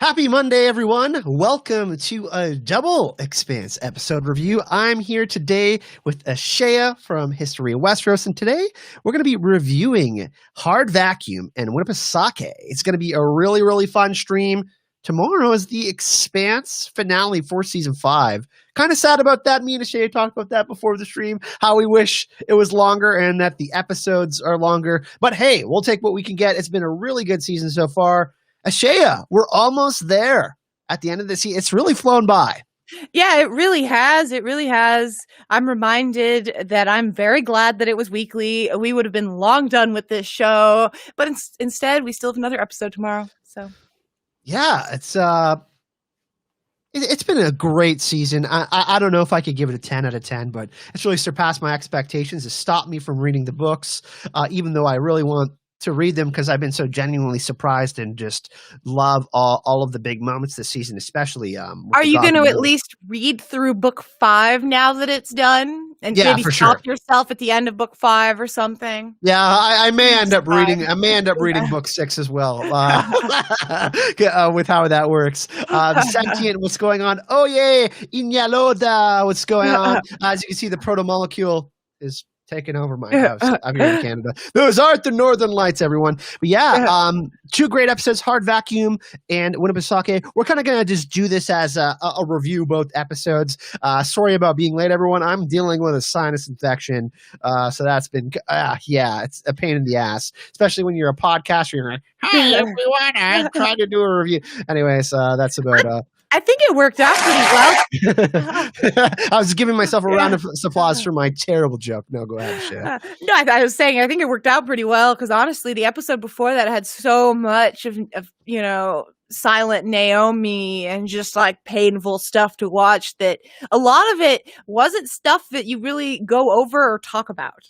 Happy Monday, everyone. Welcome to a double Expanse episode review. I'm here today with Ashea from History of Westeros, and today we're going to be reviewing Hard Vacuum and Winnipesaukee. It's going to be a really, really fun stream. Tomorrow is the Expanse finale for Season 5. Kind of sad about that. Me and Ashea talked about that before the stream, how we wish it was longer and that the episodes are longer. But hey, we'll take what we can get. It's been a really good season so far. Ashea, we're almost there at the end of the season. It's really flown by. Yeah, it really has. It really has. I'm reminded that I'm very glad that it was weekly. We would have been long done with this show, but instead we still have another episode tomorrow. So, yeah, it's been a great season. I don't know if I could give it a 10 out of 10, but it's really surpassed my expectations. It stopped me from reading the books, even though I really want to read them because I've been so genuinely surprised and just love all of the big moments this season, especially. Are you going to at least read through book 5 now that it's done? And maybe stop yourself at the end of book 5 or something? Yeah, I may end up reading. I may end up reading book 6 as well, with how that works. The sentient, what's going on? Oh yeah, Inyaloda, what's going on? As you can see, the proto-molecule is taking over my house. I'm here in Canada. Those aren't the Northern Lights, everyone. But yeah, 2 great episodes, Hard Vacuum and Winnipesaukee. We're kind of going to just do this as a review, both episodes. Sorry about being late, everyone. I'm dealing with a sinus infection. So that's been, it's a pain in the ass, especially when you're a podcaster. You're like, hi, everyone, I'm trying to do a review. Anyways, that's about I think it worked out pretty well. I was giving myself a round of applause for my terrible joke. No, go ahead, Shea. No, I was saying I think it worked out pretty well because honestly, the episode before that had so much of silent Naomi and just like painful stuff to watch that a lot of it wasn't stuff that you really go over or talk about.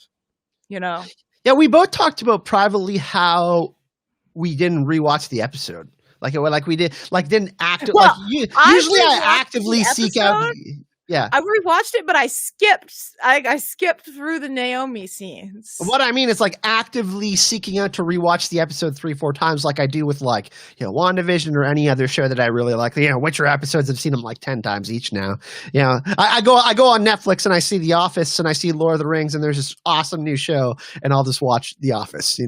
Yeah, we both talked about privately how we didn't rewatch the episode. Like we did, didn't act. Well, usually I actively seek out. Yeah, I rewatched it, but I skipped. I skipped through the Naomi scenes. What I mean is actively seeking out to rewatch the episode 3-4 times, like I do with WandaVision or any other show that I really like. Witcher episodes, I've seen them 10 times each now. I go on Netflix and I see The Office and I see Lord of the Rings and there's this awesome new show and I'll just watch The Office.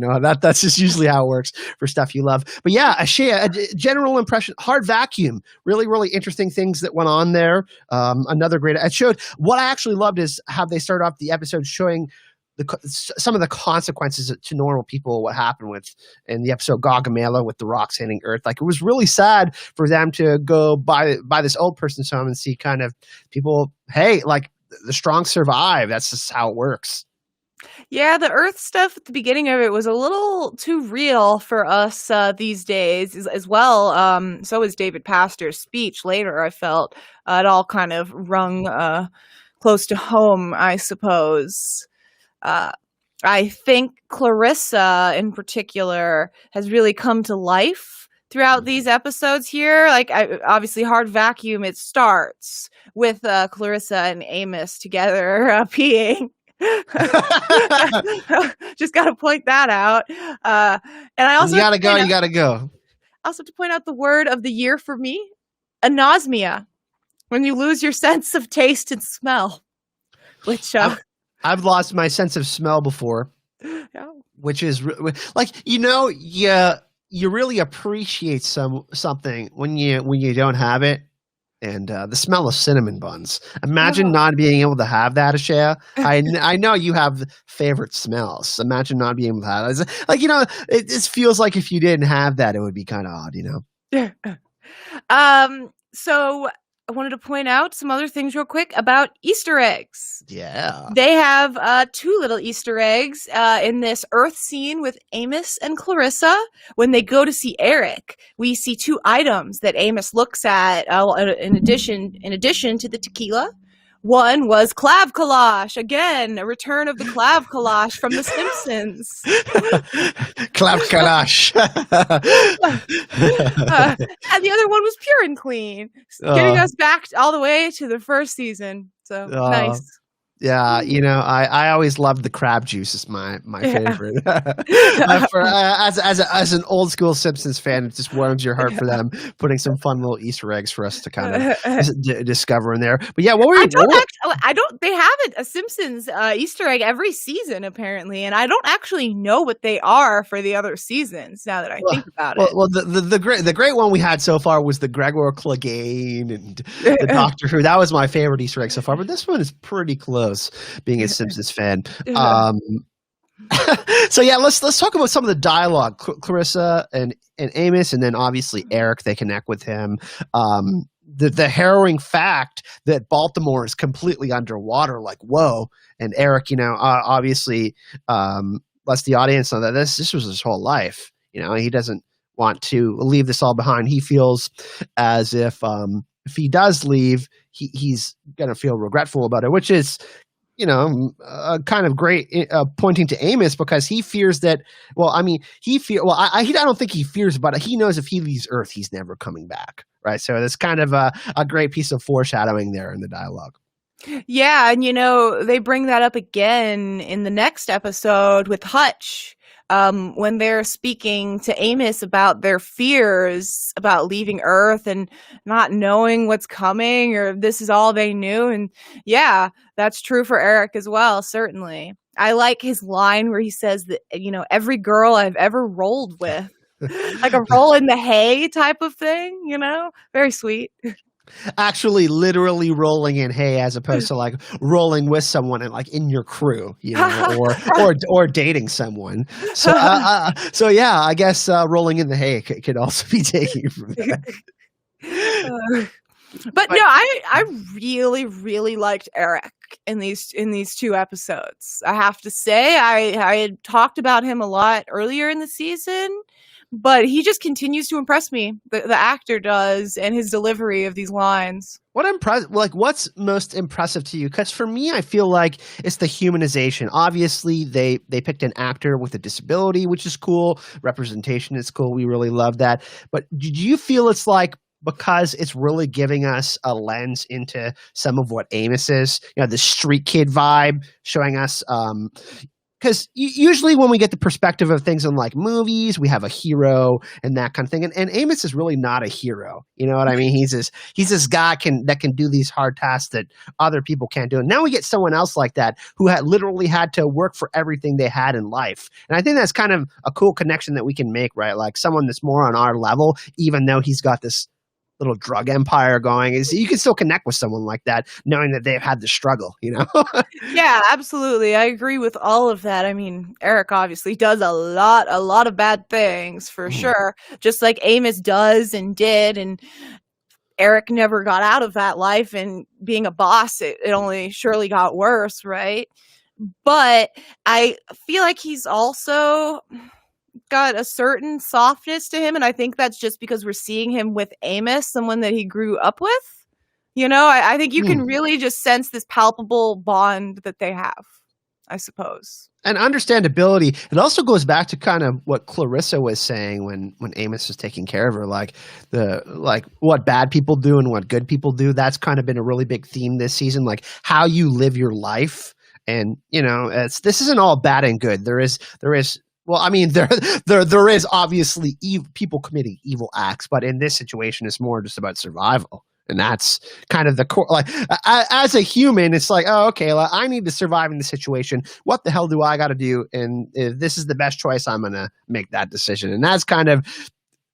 That's just usually how it works for stuff you love. But yeah, a general impression. Hard Vacuum. Really, really interesting things that went on there. Another great. It showed what I actually loved is how they started off the episode showing some of the consequences to normal people. What happened in the episode Gargamela with the rocks hitting Earth? It was really sad for them to go by this old person's home and see kind of people. Hey, the strong survive. That's just how it works. Yeah, the Earth stuff at the beginning of it was a little too real for us these days as well. So is David Pastor's speech later, I felt. It all kind of rung close to home, I suppose. I think Clarissa, in particular, has really come to life throughout these episodes here. Obviously, Hard Vacuum, it starts with Clarissa and Amos together peeing. Just gotta point that out. And I also you gotta go. Also to point out the word of the year for me, anosmia, when you lose your sense of taste and smell. Which I've lost my sense of smell before. Yeah. Which is you really appreciate something when you don't have it. And the smell of cinnamon buns. Imagine not being able to have that, Ashea. I know you have favorite smells. Imagine not being able to have that. It just feels like if you didn't have that, it would be kind of odd, So I wanted to point out some other things real quick about Easter eggs. Yeah. They have 2 little Easter eggs in this Earth scene with Amos and Clarissa. When they go to see Eric, we see 2 items that Amos looks at in addition to the tequila. One was Clav Kalash. Again, a return of the Clav Kalash from The Simpsons. Clav Kalash. And the other one was Pure and Clean, getting us back all the way to the first season. So nice. Yeah, I always loved the crab juice is my favorite. As an old school Simpsons fan, it just warms your heart for them putting some fun little Easter eggs for us to kind of discover in there. But yeah, what were you? I don't. They have a Simpsons Easter egg every season apparently, and I don't actually know what they are for the other seasons. Now that I think about it. Well, the great one we had so far was the Gregor Clegane and the Doctor Who. That was my favorite Easter egg so far. But this one is pretty close. Being a Simpsons fan. So yeah, let's talk about some of the dialogue. Clarissa and Amos, and then obviously Eric. They connect with him. The harrowing fact that Baltimore is completely underwater, like whoa. And Eric, obviously lets the audience know that this was his whole life. He doesn't want to leave this all behind. He feels as if he does leave, he's going to feel regretful about it, which is, kind of great pointing to Amos because he fears that, I don't think he fears, but he knows if he leaves Earth, he's never coming back. Right. So that's kind of a great piece of foreshadowing there in the dialogue. Yeah. And, they bring that up again in the next episode with Hutch. When they're speaking to Amos about their fears about leaving Earth and not knowing what's coming, or this is all they knew. And yeah, that's true for Eric as well, certainly. I like his line where he says that, every girl I've ever rolled with, like a roll in the hay type of thing, very sweet. Actually literally rolling in hay as opposed to like rolling with someone and like in your crew, or dating someone. So yeah, I guess rolling in the hay could also be taken from that. But no, I really, really liked Eric in these two episodes. I have to say, I had talked about him a lot earlier in the season, but he just continues to impress me. The actor does, and his delivery of these lines. What's most impressive to you? Because for me, I feel like it's the humanization. Obviously, they picked an actor with a disability, which is cool. Representation is cool. We really love that. But did you feel it's like, because it's really giving us a lens into some of what Amos is, the street kid vibe, showing us because usually when we get the perspective of things in like movies, we have a hero and that kind of thing. And Amos is really not a hero. You know what I mean? He's this guy that can do these hard tasks that other people can't do. And now we get someone else like that who literally had to work for everything they had in life. And I think that's kind of a cool connection that we can make, right? Like someone that's more on our level, even though he's got this little drug empire going, is you can still connect with someone like that knowing that they've had the struggle, Yeah, absolutely. I agree with all of that. I mean, Eric obviously does a lot of bad things for sure, just like Amos does and did, and Eric never got out of that life, and being a boss, it only surely got worse, right? But I feel like he's also got a certain softness to him, and I think that's just because we're seeing him with Amos, someone that he grew up with. I think you can really just sense this palpable bond that they have, I suppose. And understandability. It also goes back to kind of what Clarissa was saying when Amos was taking care of her, like what bad people do and what good people do. That's kind of been a really big theme this season, like how you live your life. And this isn't all bad and good. There is. Well, I mean, there is obviously people committing evil acts, but in this situation, it's more just about survival. And that's kind of the core. Like, as a human, it's like, oh, okay, well, I need to survive in this situation. What the hell do I got to do? And if this is the best choice, I'm going to make that decision. And that's kind of,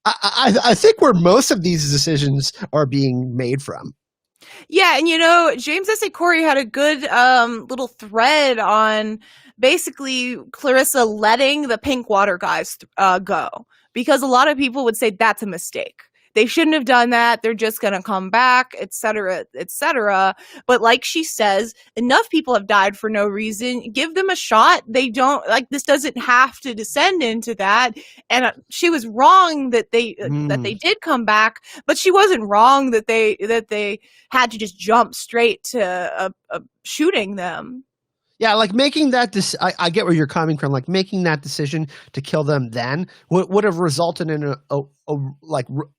I think where most of these decisions are being made from. Yeah, and James S.A. Corey had a good little thread on basically Clarissa letting the pink water guys go, because a lot of people would say that's a mistake. They shouldn't have done that. They're just going to come back, et cetera, et cetera. But like she says, enough people have died for no reason. Give them a shot. They don't this doesn't have to descend into that. And she was wrong that they did come back, but she wasn't wrong that they had to just jump straight to shooting them. Yeah, like making that I get where you're coming from. Like making that decision to kill them then would have resulted in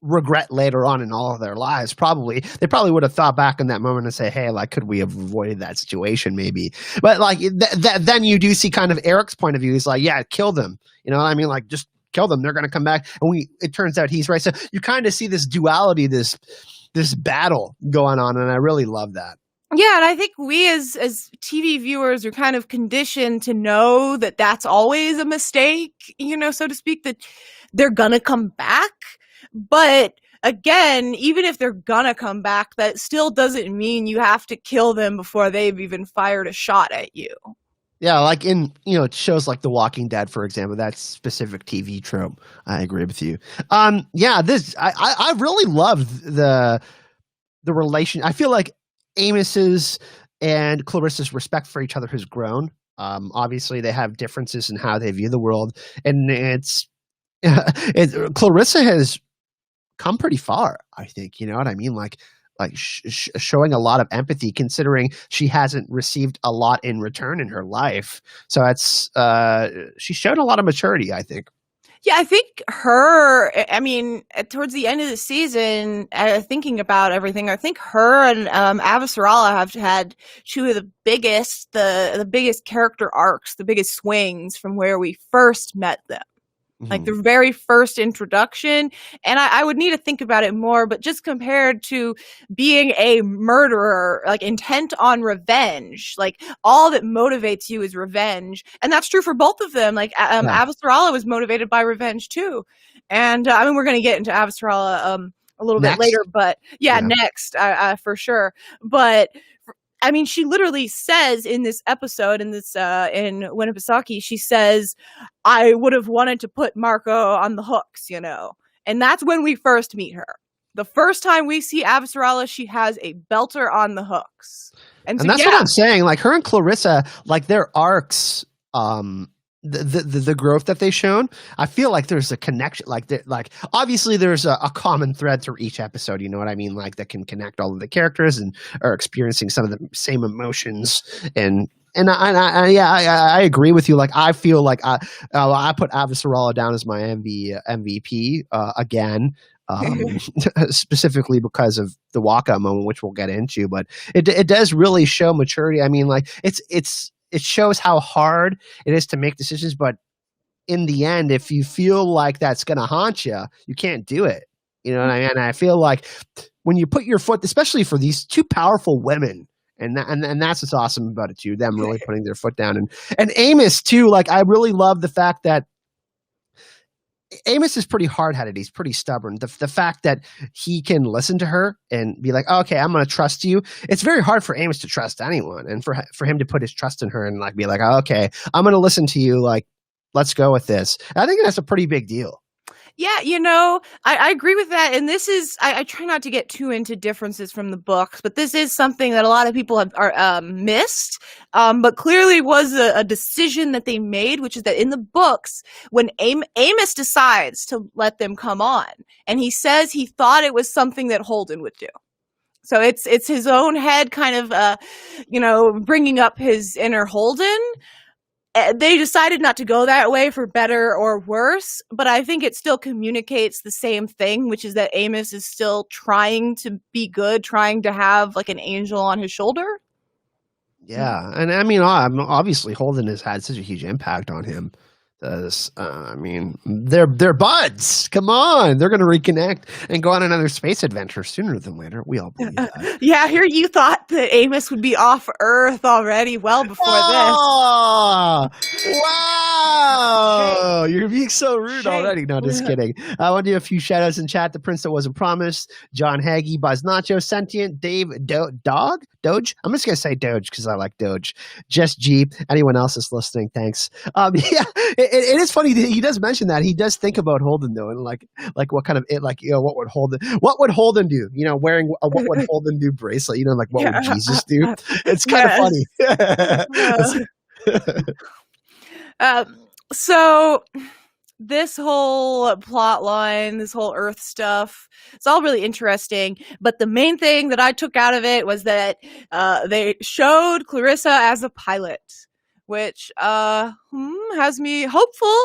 regret later on in all of their lives. Probably they probably would have thought back in that moment and say, "Hey, like could we have avoided that situation maybe?" But like then you do see kind of Eric's point of view. He's like, "Yeah, kill them." You know what I mean? Like just kill them. They're going to come back, and it turns out he's right. So you kind of see this duality, this battle going on, and I really love that. Yeah, and I think we as TV viewers are kind of conditioned to know that that's always a mistake, so to speak, that they're gonna come back. But again, even if they're gonna come back, that still doesn't mean you have to kill them before they've even fired a shot at you. Yeah, like in shows like The Walking Dead, for example, that specific TV trope. I agree with you. Yeah, this I really love the relation. I feel like Amos's and Clarissa's respect for each other has grown. Obviously, they have differences in how they view the world, and Clarissa has come pretty far. I think you know what I mean. Like showing a lot of empathy, considering she hasn't received a lot in return in her life. So she's shown a lot of maturity, I think. Yeah, I think towards the end of the season, thinking about everything, I think her and Avasarala have had two of the biggest character arcs, the biggest swings from where we first met them. Like the very first introduction. And I would need to think about it more, but just compared to being a murderer, like intent on revenge, like all that motivates you is revenge. And that's true for both of them. Like Avasarala was motivated by revenge too. And we're going to get into Avasarala a little bit later, but next, for sure. But she literally says in this episode, in Winnepesaukee, she says, I would have wanted to put Marco on the hooks, And that's when we first meet her. The first time we see Avasarala, she has a belter on the hooks. And that's what I'm saying. Like her and Clarissa, like their arcs, the growth that they've shown, I feel like there's a connection. Like obviously there's a common thread through each episode. You know what I mean? Like that can connect all of the characters and are experiencing some of the same emotions. And I agree with you. Like I feel like I put Avasarala down as my MVP again. Specifically because of the walkout moment, which we'll get into, but it does really show maturity. I mean, like it shows how hard it is to make decisions, but in the end, if you feel like that's going to haunt you, you can't do it. You know what I mean? And I feel like when you put your foot, especially for these two powerful women, and that's what's awesome about it too, them really putting their foot down. And Amos too, like I really love the fact that Amos is pretty hard-headed. He's pretty stubborn. The fact that he can listen to her and be like, oh, okay, I'm going to trust you. It's very hard for Amos to trust anyone, and for him to put his trust in her and like be like, oh, okay, I'm going to listen to you. Like, let's go with this. And I think that's a pretty big deal. Yeah, I agree with that. And this is, I try not to get too into differences from the books, but this is something that a lot of people have missed, but clearly was a decision that they made, which is that in the books, when Amos decides to let them come on, and he says he thought it was something that Holden would do. So it's his own head kind of, bringing up his inner Holden. They decided not to go that way for better or worse, but I think it still communicates the same thing, which is that Amos is still trying to be good, trying to have like an angel on his shoulder. Yeah, and I mean, obviously Holden has had such a huge impact on him. They're buds. Come on, they're going to reconnect and go on another space adventure sooner than later. We all believe that. Yeah, here you thought that Amos would be off Earth already, well before this. Wow, you're being so rude already. No, just kidding. I want to do a few shout outs in chat. The Prince That Wasn't Promised, John Hagee, Buzz Nacho, Sentient, Dave, Doge. I'm just going to say Doge because I like Doge. Just G. Anyone else is listening, thanks. It is funny that he does mention that. He does think about Holden though, and like what kind of what would Holden do? Wearing a what would Holden do bracelet. Like what would Jesus do? It's kind of funny. So this whole plot line, this whole Earth stuff, it's all really interesting. But the main thing that I took out of it was that they showed Clarissa as a pilot. which has me hopeful,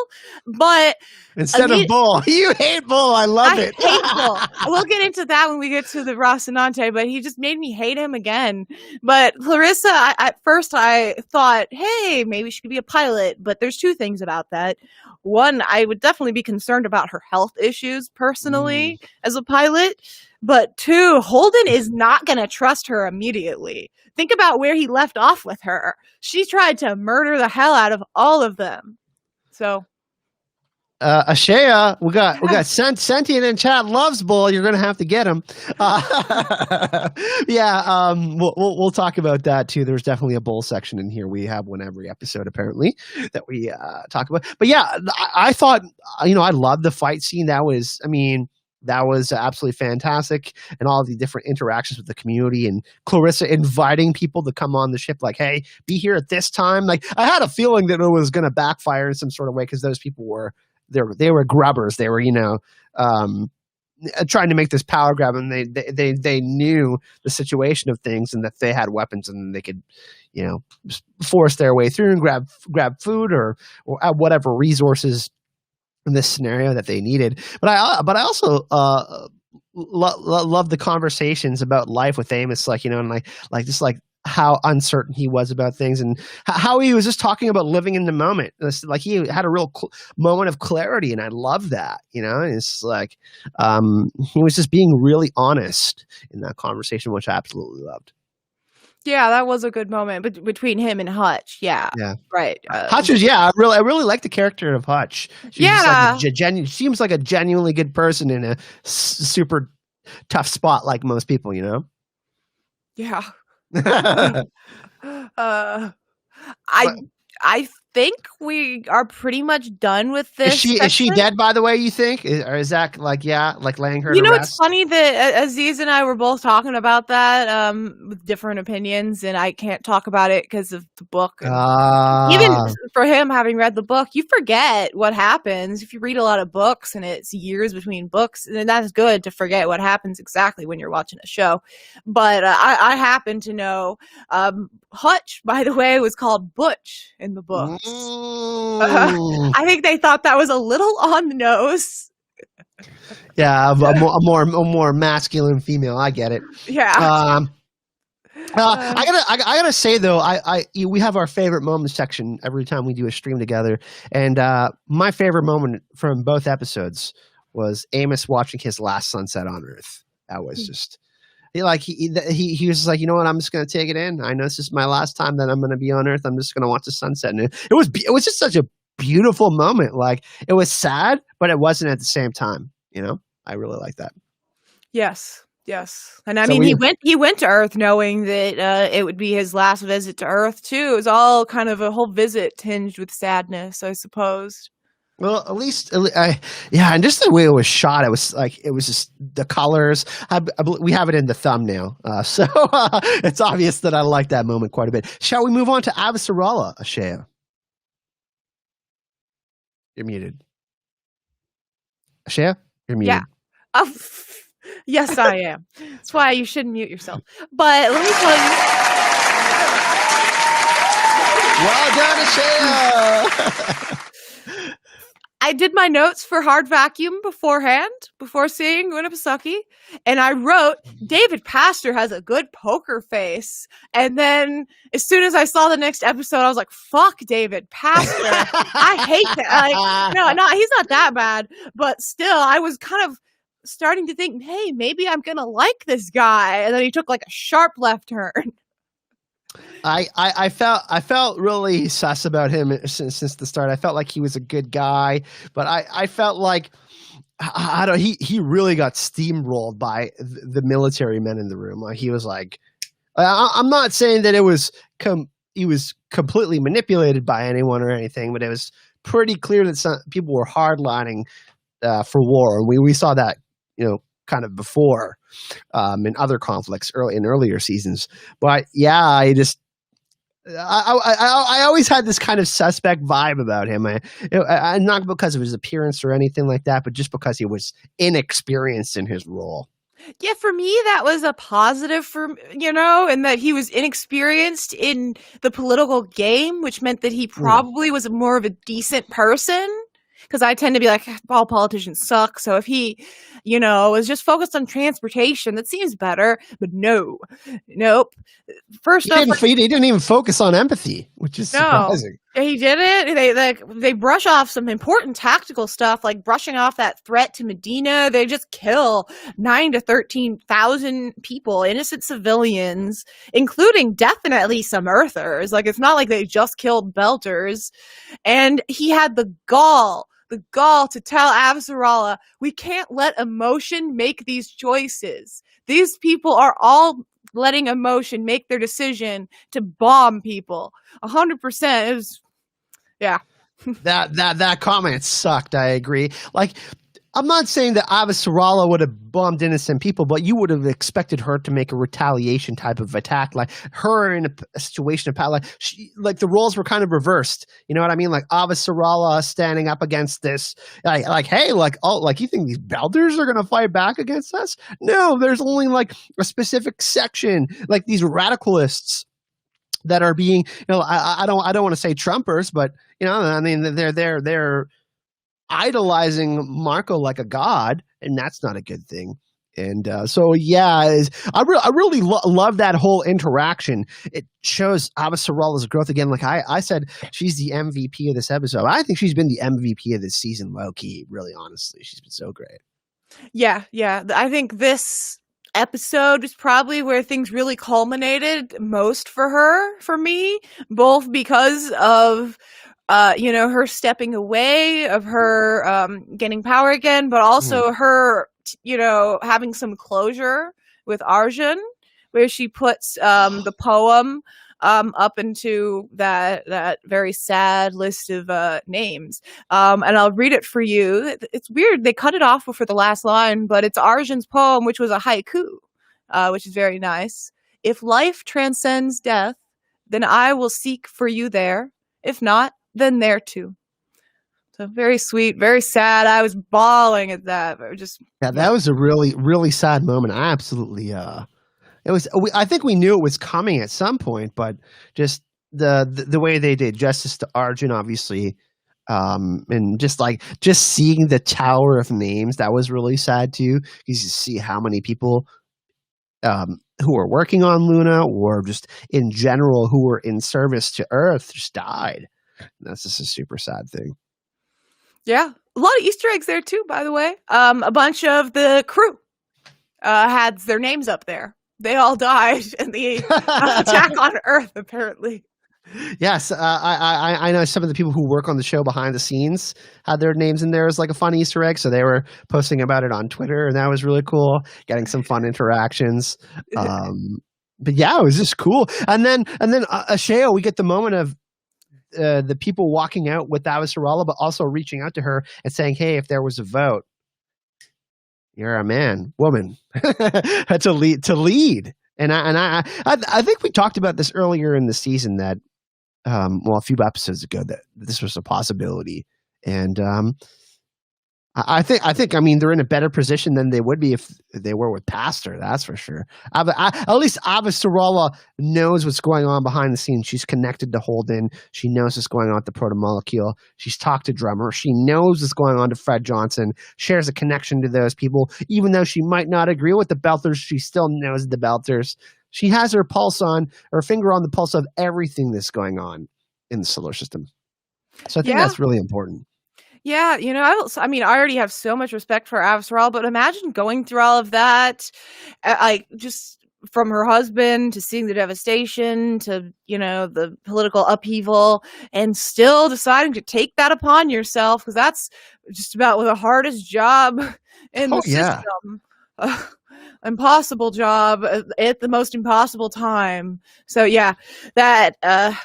but Instead of Bull. You hate Bull. I love it. hate Bull. We'll get into that when we get to the Rocinante, but he just made me hate him again. But Clarissa, at first I thought, hey, maybe she could be a pilot, but there's two things about that. One, I would definitely be concerned about her health issues personally as a pilot. But two, Holden is not going to trust her immediately. Think about where he left off with her. She tried to murder the hell out of all of them. So, Ashea, we got Sentient in chat loves Bull. You're gonna have to get him. We'll talk about that too. There's definitely a Bull section in here. We have one every episode apparently that we talk about. But yeah, I thought I loved the fight scene. That was absolutely fantastic, and all of the different interactions with the community and Clarissa inviting people to come on the ship, like, hey, be here at this time. Like, I had a feeling that it was going to backfire in some sort of way because those people were grubbers. They were trying to make this power grab, and they knew the situation of things and that they had weapons and they could force their way through and grab food or whatever resources in this scenario that they needed. But I also love the conversations about life with Amos, and just how uncertain he was about things and how he was just talking about living in the moment. Like he had a real moment of clarity, and I love that. It's like he was just being really honest in that conversation, which I absolutely loved. Yeah, that was a good moment between him and Hutch. Yeah, right. Hutch was I really like the character of Hutch. Seems like a genuinely good person in a super tough spot, like most people. Yeah. I think we are pretty much done with this. Is she dead, by the way, you think? Or is that laying her to rest? It's funny that Aziz and I were both talking about that with different opinions, and I can't talk about it because of the book. Even for him, having read the book, you forget what happens. If you read a lot of books and it's years between books, then that's good to forget what happens exactly when you're watching a show. But I happen to know Hutch, by the way, was called Butch in the book. I think they thought that was a little on the nose. Yeah, a more masculine female. I get it. Yeah. I gotta say though, we have our favorite moments section every time we do a stream together, and my favorite moment from both episodes was Amos watching his last sunset on Earth. That was just. He was just like, you know what? I'm just going to take it in. I know this is my last time that I'm going to be on Earth. I'm just going to watch the sunset. And it was just such a beautiful moment. Like, it was sad, but it wasn't at the same time. I really like that. Yes. And I mean, he went to Earth knowing that it would be his last visit to Earth too. It was all kind of a whole visit tinged with sadness, I suppose. Well, at least, and just the way it was shot, it was just the colors. We have it in the thumbnail, so it's obvious that I like that moment quite a bit. Shall we move on to Avasarala, Ashea? You're muted. Ashea, you're muted. Yeah. Oh, yes, I am. That's why you shouldn't mute yourself. But let me tell you. Well done, Ashea. I did my notes for Hard Vacuum before seeing Winnepesaukee, and I wrote, David Pastor has a good poker face. And then as soon as I saw the next episode, I was like, fuck David Pastor. I hate that. No, he's not that bad. But still, I was kind of starting to think, hey, maybe I'm going to like this guy. And then he took like a sharp left turn. I felt really sus about him since the start. I felt like he was a good guy, but I felt like he really got steamrolled by the military men in the room. Like, he was like, I'm not saying that he was completely manipulated by anyone or anything, but it was pretty clear that some people were hardlining for war, and we saw that kind of before in other conflicts in earlier seasons. But yeah, I always had this kind of suspect vibe about him. Not because of his appearance or anything like that, but just because he was inexperienced in his role. Yeah, for me, that was a positive and that he was inexperienced in the political game, which meant that he probably was more of a decent person. Because I tend to be like, all politicians suck. So if he, was just focused on transportation, that seems better. But nope. First off, He didn't even focus on empathy, which is surprising. He did it. They brush off some important tactical stuff, like brushing off that threat to Medina. They just kill 9,000 to 13,000 people, innocent civilians, including definitely some Earthers. Like, it's not like they just killed Belters. And he had the gall to tell Avasarala, we can't let emotion make these choices. These people are all letting emotion make their decision to bomb people. 100%. It was, yeah. That comment sucked. I agree. Like, I'm not saying that Avasarala would have bombed innocent people, but you would have expected her to make a retaliation type of attack. Like, her in a situation of power, like the roles were kind of reversed. You know what I mean? Like, Avasarala standing up against this, hey, you think these Belders are going to fight back against us? No, there's only like a specific section, like these radicalists that are being, I don't want to say Trumpers, but I mean, they're idolizing Marco like a god, and that's not a good thing. And I really love that whole interaction. It shows Avasarala's growth again. Like I said, she's the MVP of this episode. I think she's been the MVP of this season, low key. Really, honestly, she's been so great. Yeah. I think this episode is probably where things really culminated most for me, both because of her stepping away, of her getting power again, but also her, having some closure with Arjun, where she puts the poem up into that very sad list of names. And I'll read it for you. It's weird. They cut it off before the last line, but it's Arjun's poem, which was a haiku, which is very nice. If life transcends death, then I will seek for you there. If not, then there too. So very sweet, very sad. I was bawling at that. That was a really, really sad moment. I absolutely, it was. I think we knew it was coming at some point, but just the way they did justice to Arjun, obviously, and just seeing the tower of names, that was really sad too. Because you see how many people who were working on Luna, or just in general who were in service to Earth, just died. That's just a super sad thing. Yeah. A lot of Easter eggs there too, by the way. A bunch of the crew had their names up there. They all died in the attack on Earth, apparently. Yes, I know some of the people who work on the show behind the scenes had their names in there as like a fun Easter egg, so they were posting about it on Twitter, and that was really cool, getting some fun interactions. But yeah, it was just cool. And then Asheo, we get the moment of the people walking out with Avasarala, but also reaching out to her and saying, "Hey, if there was a vote, you're a woman to lead." And I think we talked about this earlier in the season that, a few episodes ago, that this was a possibility. And I think they're in a better position than they would be if they were with Pastor. That's for sure. At least Avasarala knows what's going on behind the scenes. She's connected to Holden. She knows what's going on at the protomolecule. She's talked to Drummer. She knows what's going on to Fred Johnson. Shares a connection to those people, even though she might not agree with the Belters. She still knows the Belters. She has her finger on the pulse of everything that's going on in the solar system. So I think that's really important. Yeah, I already have so much respect for Avasarala, but imagine going through all of that, just from her husband to seeing the devastation to, the political upheaval, and still deciding to take that upon yourself, because that's just about the hardest job in the system. Impossible job at the most impossible time. So yeah, that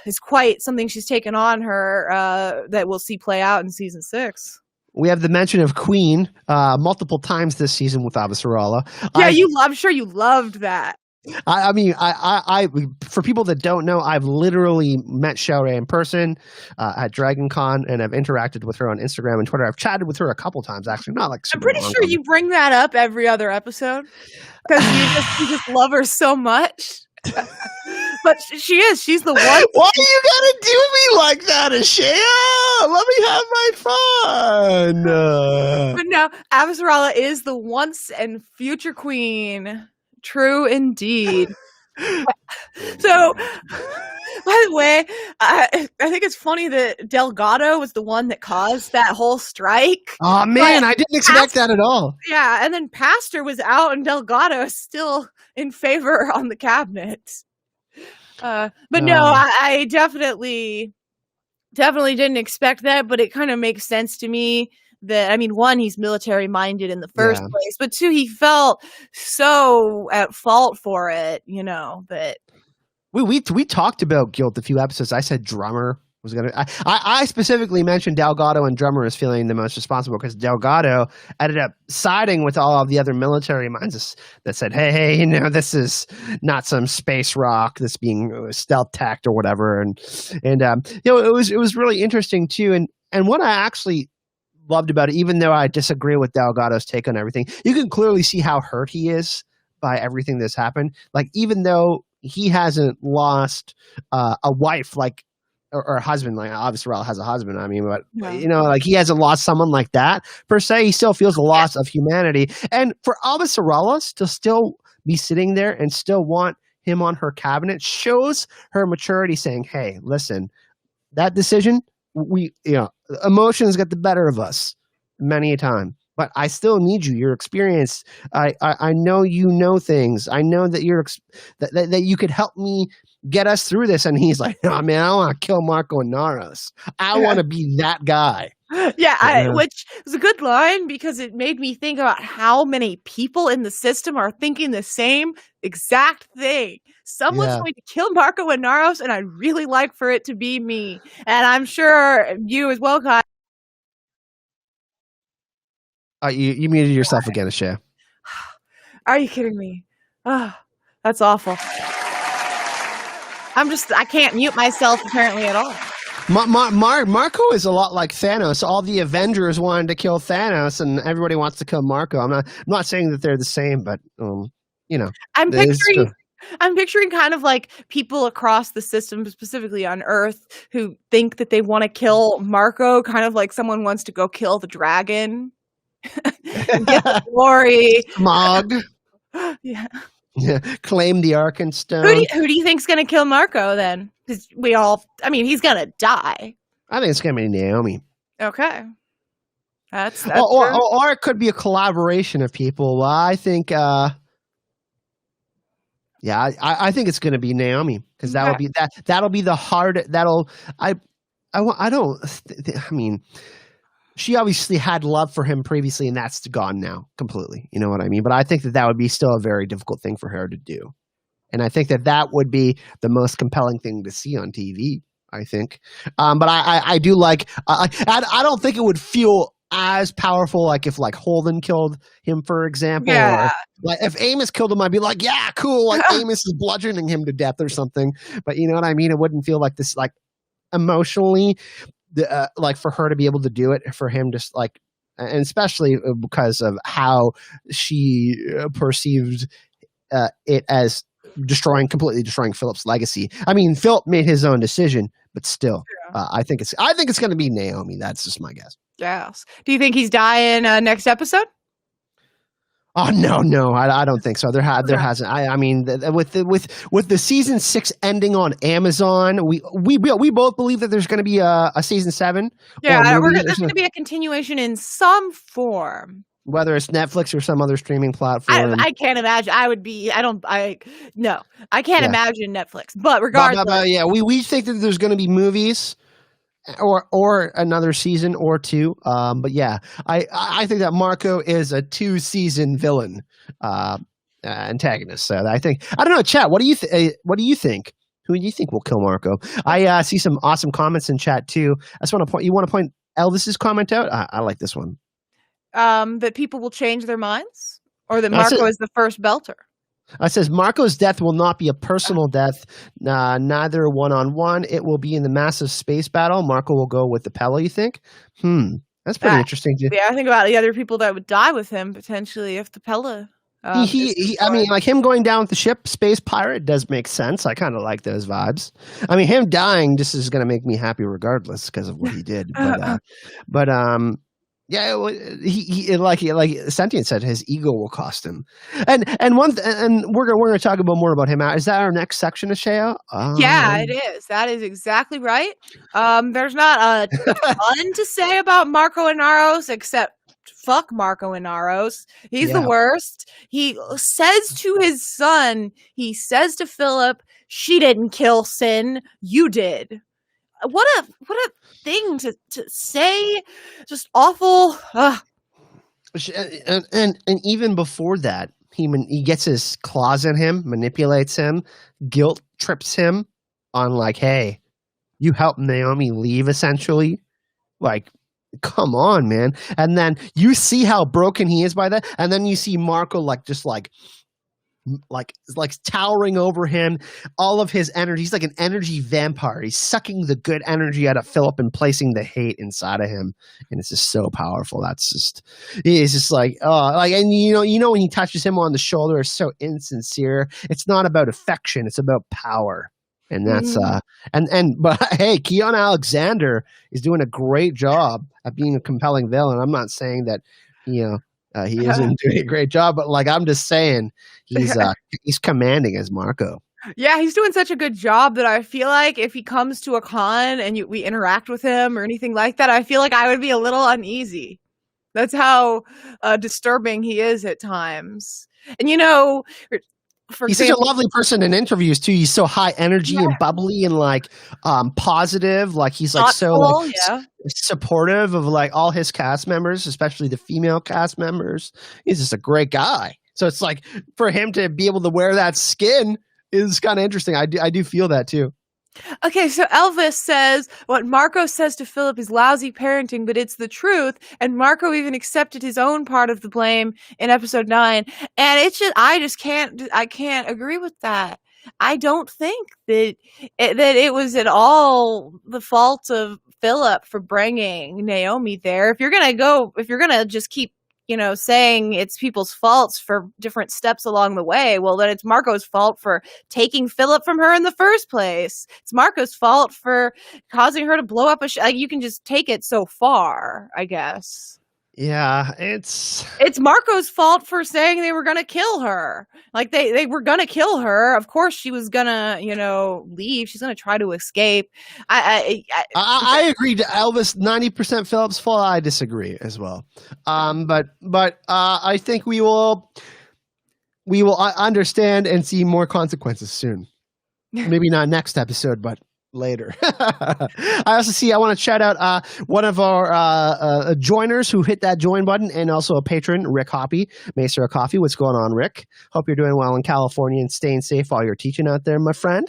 is quite something she's taken on her that we'll see play out in season 6. We have the mention of Queen multiple times this season with Avasarala. Yeah, I'm sure you loved that. I for people that don't know, I've literally met Xiaorui in person at DragonCon, and I've interacted with her on Instagram and Twitter. I've chatted with her a couple times, actually. Not like super I'm pretty sure you bring that up every other episode. because you just love her so much. But she is. She's the one. Why you gotta do me like that, Ashea? Let me have my fun. But no, Avasarala is the once and future queen. True indeed. So, by the way, I think it's funny that Delgado was the one that caused that whole strike. Oh man, I didn't expect that at all. Yeah, and then Pastor was out and Delgado is still in favor on the cabinet. But no, I definitely didn't expect that, but it kind of makes sense to me that, I mean, one, he's military minded in the first place, but two, he felt so at fault for it, that we talked about guilt a few episodes. I said Drummer was gonna. I specifically mentioned Delgado and Drummer as feeling the most responsible because Delgado ended up siding with all of the other military minds that said, "Hey, this is not some space rock that's being stealth tacked or whatever." And it was really interesting too. And what I actually loved about it, even though I disagree with Delgado's take on everything, you can clearly see how hurt he is by everything that's happened. Like, even though he hasn't lost a wife, like, or a husband, like Avasarala has a husband. I mean, but like, he hasn't lost someone like that per se. He still feels the loss of humanity. And for Avasarala to still be sitting there and still want him on her cabinet shows her maturity, saying, "Hey, listen, that decision, emotions get the better of us many a time, but I still need you. You're experienced. I know you know things. I know that that you could help me get us through this." And he's like, "No, man, I want to kill Marco and Naros. I want to be that guy." Yeah, which was a good line because it made me think about how many people in the system are thinking the same exact thing. Someone's going to kill Marco and Naros, and I'd really like for it to be me. And I'm sure you as well, Kyle. You muted yourself again, Ashea. Are you kidding me? Oh, that's awful. I can't mute myself apparently at all. Marco is a lot like Thanos. All the Avengers wanted to kill Thanos, and everybody wants to kill Marco. I'm not saying that they're the same, but I'm picturing kind of like people across the system, specifically on Earth, who think that they want to kill Marco, kind of like someone wants to go kill the dragon. And get the glory. Smog. Yeah. Claim the Arkenstone. Who do you think's gonna kill Marco then? Because he's gonna die. I think it's gonna be Naomi. Okay. That's or it could be a collaboration of people. Well, I think I think it's gonna be Naomi, because that'll be the hard. She obviously had love for him previously, and that's gone now completely. You know what I mean? But I think that would be still a very difficult thing for her to do. And I think that would be the most compelling thing to see on TV, I think. But I do like I don't think it would feel as powerful like if like Holden killed him, for example. Yeah. Or like if Amos killed him, I'd be like, yeah, cool. Like Amos is bludgeoning him to death or something. But you know what I mean? It wouldn't feel like this, like emotionally. Like for her to be able to do it, for him just like, and especially because of how she perceived it as completely destroying Filip's legacy. I mean, Filip made his own decision, but still, I think it's going to be Naomi. That's just my guess. Yes. Do you think he's dying next episode? Oh no, I don't think so. There hasn't. I mean, with the season 6 ending on Amazon, we both believe that there's going to be a season 7. Yeah, there's going to be a continuation in some form. Whether it's Netflix or some other streaming platform. I can't imagine. I can't imagine Netflix. But regardless, we think that there's going to be movies. Or another season or 2, but yeah, I think that Marco is a 2-season villain antagonist. So I don't know, chat. What do you think? Who do you think will kill Marco? I see some awesome comments in chat too. I just want to point Elvis's comment out. I like this one. That people will change their minds, or that Marco is the first belter. It says Marco's death will not be a personal death, neither one-on-one. It will be in the massive space battle. Marco will go with the Pella, you think? That's pretty interesting. Yeah, I think about the other people that would die with him, potentially, if the Pella I mean, like him going down with the ship, space pirate, does make sense. I kind of like those vibes. I mean, him dying just is going to make me happy regardless because of what he did. But yeah, like Sentient said, his ego will cost him. And we're gonna talk about more about him. Is that our next section, Ashaya? Yeah, it is. That is exactly right. There's not a ton to say about Marco Inaros except fuck Marco Inaros. He's the worst. He says to his son, he says to Filip, "She didn't kill Cyn, you did." What a thing to say. Just awful. And even before that, he gets his claws in him, manipulates him, guilt trips him on like, hey, you helped Naomi leave essentially. Like, come on, man. And then you see how broken he is by that. And then you see Marco just towering over him, all of his energy. He's like an energy vampire. He's sucking the good energy out of Filip and placing the hate inside of him, and it's just so powerful. He's just like, and you know when he touches him on the shoulder, it's so insincere. It's not about affection; it's about power, and that's but hey, Keon Alexander is doing a great job at being a compelling villain. I'm not saying that, he isn't doing a great job, but like I'm just saying, he's commanding as Marco. Yeah, he's doing such a good job that I feel like if he comes to a con and we interact with him or anything like that, I feel like I would be a little uneasy. That's how disturbing he is at times. And he's such a lovely person in interviews too. He's so high energy and bubbly and like positive. Like he's like thoughtful, supportive of like all his cast members, especially the female cast members. He's just a great guy. So it's like for him to be able to wear that skin is kind of interesting. I do feel that too. Okay, so Elvis says what Marco says to Filip is lousy parenting, but it's the truth. And Marco even accepted his own part of the blame in episode 9. And it's just, I can't agree with that. I don't think that it was at all the fault of Filip for bringing Naomi there. If you're gonna just keep saying it's people's faults for different steps along the way, well, then it's Marco's fault for taking Filip from her in the first place. It's Marco's fault for causing her to blow up you can just take it so far, I guess. Yeah, it's Marco's fault for saying they were gonna kill her. Like they were gonna kill her. Of course, she was gonna, leave. She's gonna try to escape. I agree to Elvis. 90% Filip's fault. I disagree as well. But I think we will understand and see more consequences soon. Maybe not next episode, but later. I want to shout out one of our joiners who hit that join button, and also a patron, Rick Hoppy, Maester of Coffee. What's going on, Rick? Hope you're doing well in California and staying safe while you're teaching out there, my friend.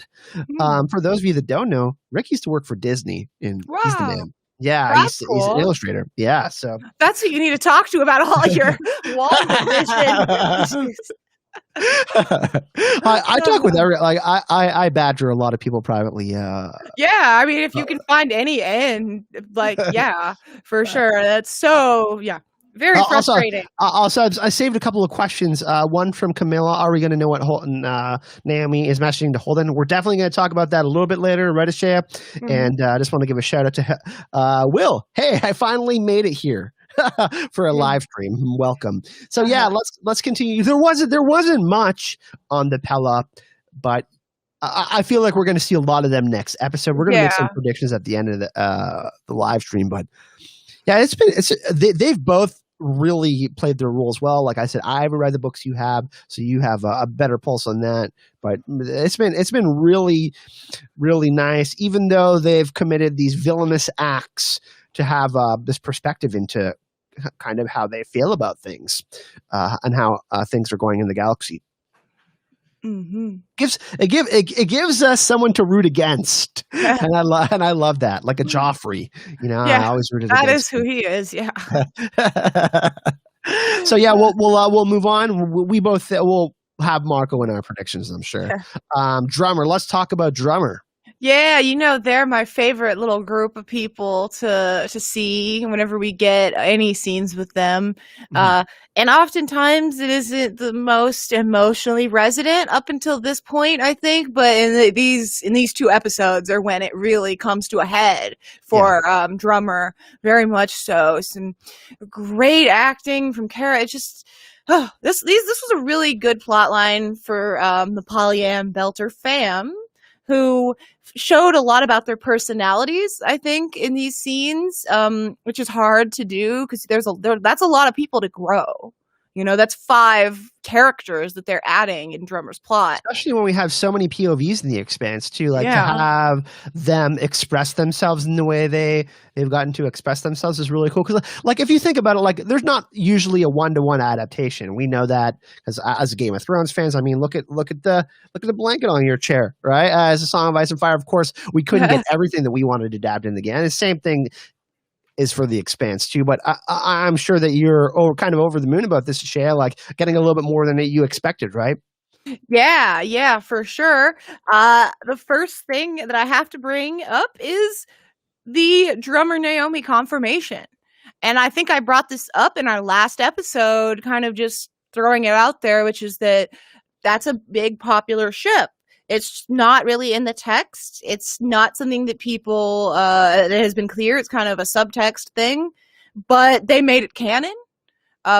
For those of you that don't know, Rick used to work for Disney, and he's the man. Yeah, he's an illustrator. Yeah, so that's who you need to talk to about all your WandaVision. I talk with I badger a lot of people privately. Yeah, I mean, if you can find any end, for sure. That's so very frustrating. Also, I saved a couple of questions. One from Camilla. Are we going to know what Naomi is messaging to Holden? We're definitely going to talk about that a little bit later, right, Ashaya? And I just want to give a shout out to Will. Hey, I finally made it here. For a live stream. Welcome. So let's continue. There wasn't much on the Pella, but I feel like we're going to see a lot of them next episode. We're going to make some predictions at the end of the live stream, but they've both really played their roles well. Like I said, I haven't read the books you have, so you have a better pulse on that. But it's been really, really nice, even though they've committed these villainous acts to have this perspective into kind of how they feel about things and how things are going in the galaxy. Mm-hmm. It gives us someone to root against, and I love that, like a Joffrey. I always rooted against. That is who he is. Yeah. So we'll move on. We both will have Marco in our predictions, I'm sure. Drummer. Let's talk about Drummer. Yeah, they're my favorite little group of people to see whenever we get any scenes with them. Mhm. Uh, and oftentimes it isn't the most emotionally resonant up until this point, I think. But in these two episodes are when it really comes to a head Yeah. for Drummer, very much so. Some great acting from Kara. It just. Oh, this was a really good plot line for the Polyam Belter fam, who showed a lot about their personalities, I think, in these scenes, which is hard to do because that's a lot of people to grow. That's 5 characters that they're adding in Drummer's plot. Especially when we have so many POVs in the Expanse too, like to Yeah. have them express themselves in the way they've gotten to express themselves is really cool. Because like if you think about it, like there's not usually a 1-to-1 adaptation. We know that because as Game of Thrones fans, I mean, look at the blanket on your chair, right? As a Song of Ice and Fire, of course, we couldn't get everything that we wanted adapt in the game. And the same thing is for the Expanse too. But I'm sure that you're kind of over the moon about this, Shea, like getting a little bit more than you expected, right? Yeah, for sure. The first thing that I have to bring up is the Drummer Naomi confirmation. And I think I brought this up in our last episode, kind of just throwing it out there, which is that's a big popular ship. It's not really in the text. It's not something that people, that has been clear. It's kind of a subtext thing, but they made it canon,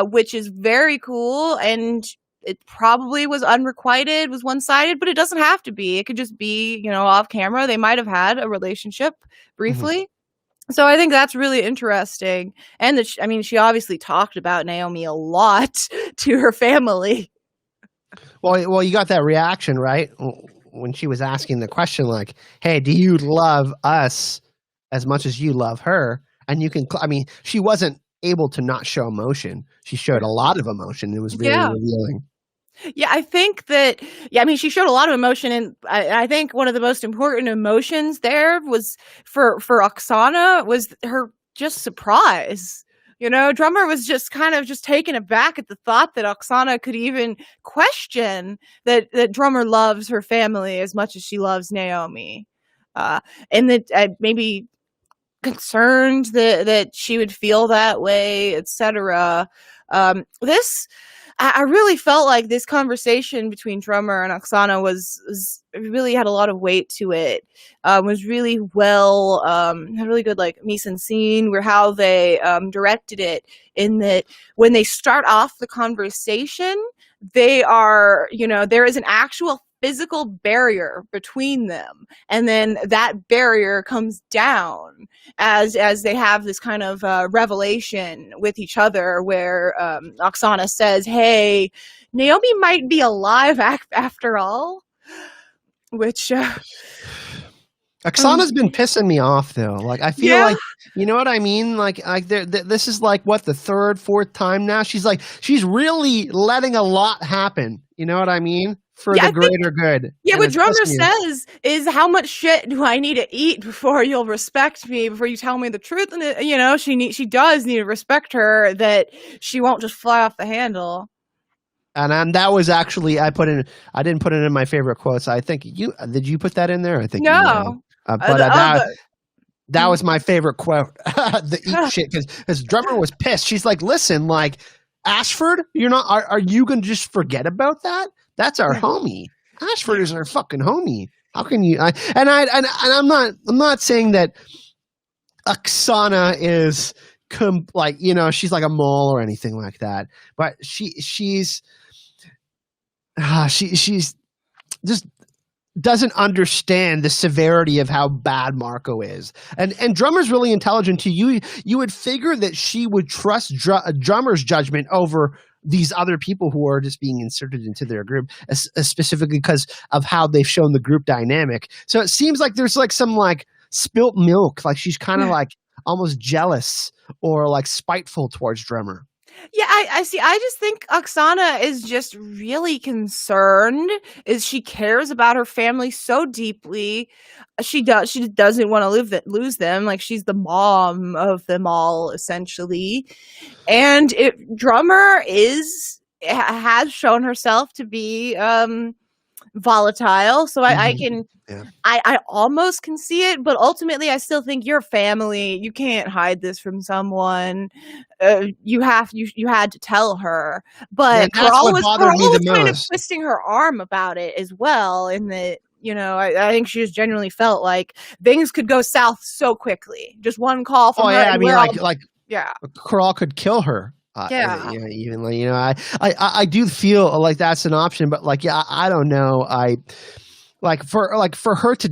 which is very cool. And it probably was unrequited, was one-sided, but it doesn't have to be. It could just be, off camera. They might have had a relationship Mhm. briefly. So I think that's really interesting. And she obviously talked about Naomi a lot to her family. Well, you got that reaction, right? When she was asking the question, like, "Hey, do you love us as much as you love her?" And you can, I mean, she wasn't able to not show emotion. She showed a lot of emotion. It was very Yeah. revealing. Yeah, I think that, yeah, I mean, she showed a lot of emotion, and I think one of the most important emotions there was for Oksana was her just surprise. Drummer was just kind of just taken aback at the thought that Oksana could even question that Drummer loves her family as much as she loves Naomi. And that maybe concerned that she would feel that way, etc. This I really felt like this conversation between Drummer and Oksana was really had a lot of weight to it. Was really well, had really good like mise en scene, where how they directed it, in that when they start off the conversation, they are, there is an actual physical barrier between them, and then that barrier comes down as they have this kind of revelation with each other, where Oksana says, "Hey, Naomi might be alive after all," which Oksana's been pissing me off though. Like I feel yeah, like you know what I mean. Like this is like what the 3rd, 4th time now. She's really letting a lot happen. You know what I mean, for yeah, the I think. greater good. Yeah, And what it's Drummer pissing me. says is, "How much shit do I need to eat before you'll respect me? Before you tell me the truth?" And she does need to respect her, that she won't just fly off the handle. And that was actually I didn't put it in my favorite quotes. I think did you put that in there? I think you might No, have. But that mm, was my favorite quote. The eat shit, because Drummer was pissed. She's like, "Listen, like Ashford, you're not. Are you gonna just forget about that? That's our homie. Ashford is our fucking homie. How can you?" I'm not saying that Oksana is like she's like a mole or anything like that. But she's she's just doesn't understand the severity of how bad Marco is. And Drummer's really intelligent too. You would figure that she would trust Drummer's judgment over these other people who are just being inserted into their group, specifically because of how they've shown the group dynamic. So it seems like there's like some like spilt milk. Like she's kind of like almost jealous or like spiteful towards Drummer. Yeah, I see. I just think Oksana is just really concerned. Is she cares about her family so deeply. She doesn't want to lose them. Like, she's the mom of them all, essentially. And Drummer has shown herself to be volatile. So I Mhm. can, Yeah. I almost can see it, but ultimately I still think your family, you can't hide this from someone. You had to tell her. And But that's what Coral bothered me the was kind of most. twisting her arm about it as well, in that, I think she just genuinely felt like things could go south so quickly. Just one call from Oh her yeah, I and mean, we're all, like yeah. Crawl could kill her. Yeah. Even like I do feel like that's an option, but like I don't know. I for her to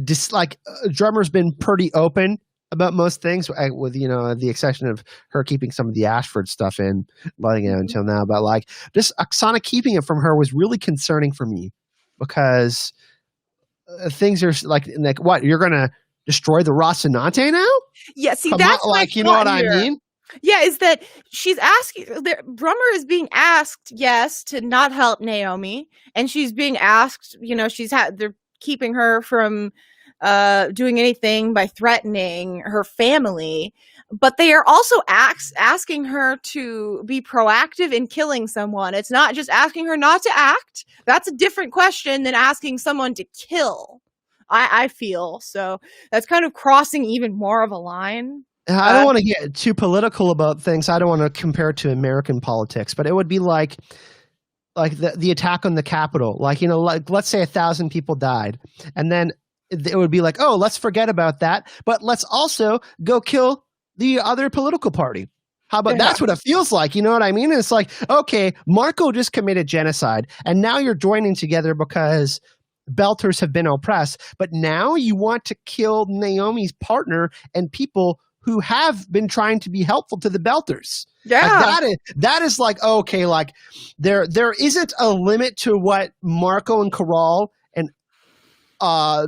Drummer's been pretty open about most things, with the exception of her keeping some of the Ashford stuff in, letting it Mhm. until now. But like just Oksana keeping it from her was really concerning for me because things are like what you're gonna destroy the Rocinante now? Yeah, see, Come on, that's my like you know thought what I here. mean? Yeah, is that she's asking Drummer is being asked, yes, to not help Naomi, and she's being asked, they're keeping her from doing anything by threatening her family, but they are also asking her to be proactive in killing someone. It's not just asking her not to act. That's a different question than asking someone to kill. I feel so that's kind of crossing even more of a line. I don't Uh, want to get too political about things. I don't want to compare it to American politics, but it would be like the attack on the Capitol. Like like let's say 1,000 people died, and then it would be like, oh, let's forget about that, but let's also go kill the other political party. How about yeah. that's what it feels like? You know what I mean? It's like, okay, Marco just committed genocide, and now you're joining together because Belters have been oppressed, but now you want to kill Naomi's partner and people who have been trying to be helpful to the Belters. Like Yeah. that is like, okay, like there isn't a limit to what Marco and Corral and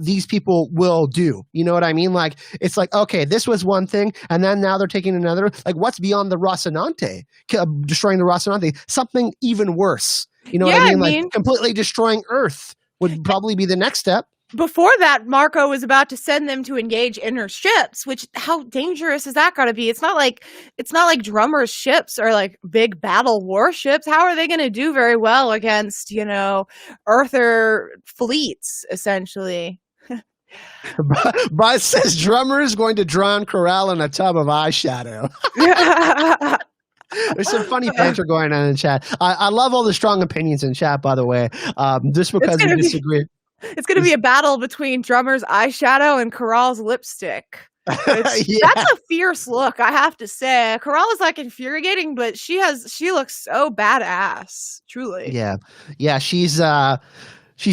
these people will do. You know what I mean? Like it's like, okay, this was one thing, and then now they're taking another. Like what's beyond the Rocinante? Destroying the Rocinante, something even worse. You know what Yeah, I I mean? Like mean, completely destroying Earth would probably be the next step. before that, Marco was about to send them to engage inner ships, which how dangerous is that gotta be? It's not like Drummer's ships are like big battle warships. How are they gonna do very well against, Earther fleets, essentially? But says Drummer is going to drown Corral in a tub of eyeshadow. There's some funny banter going on in chat. I love all the strong opinions in chat, by the way. Just It's because we gonna be disagree. it's gonna be a battle between Drummer's eyeshadow and Corral's lipstick. That's Yeah, a fierce look, I have to say. Corral is like infuriating, but she looks so badass, truly. yeah, yeah. She's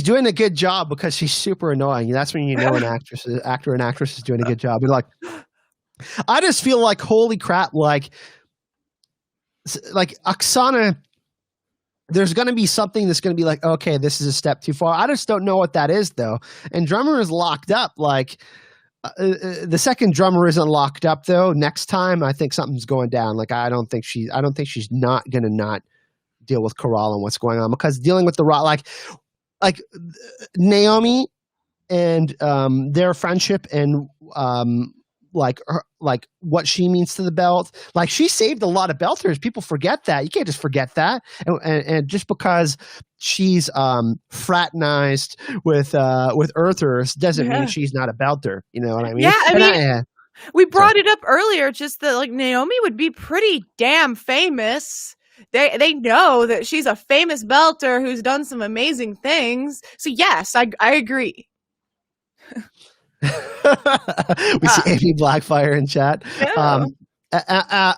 doing a good job because she's super annoying. That's when you know an actor and actress is doing a good job. You're like, I just feel like holy crap, like Oksana. There's going to be something that's going to be like, okay, this is a step too far. I just don't know what that is though. And Drummer is locked up. Like the second Drummer isn't locked up though. Next time, I think something's going down. Like I don't think she's not going to not deal with Corral and what's going on, because dealing with the like Naomi and their friendship and like what she means to the belt. Like she saved a lot of Belters. People forget that. You can't just forget that. And just because she's fraternized with Earthers doesn't mean Yeah. she's not a Belter. You know what I mean? Yeah, I And mean, yeah. we Sorry. brought it up earlier, just that like Naomi would be pretty damn famous. They know that she's a famous belter who's done some amazing things. So yes, I agree. We see Amy Blackfire in chat. Yeah.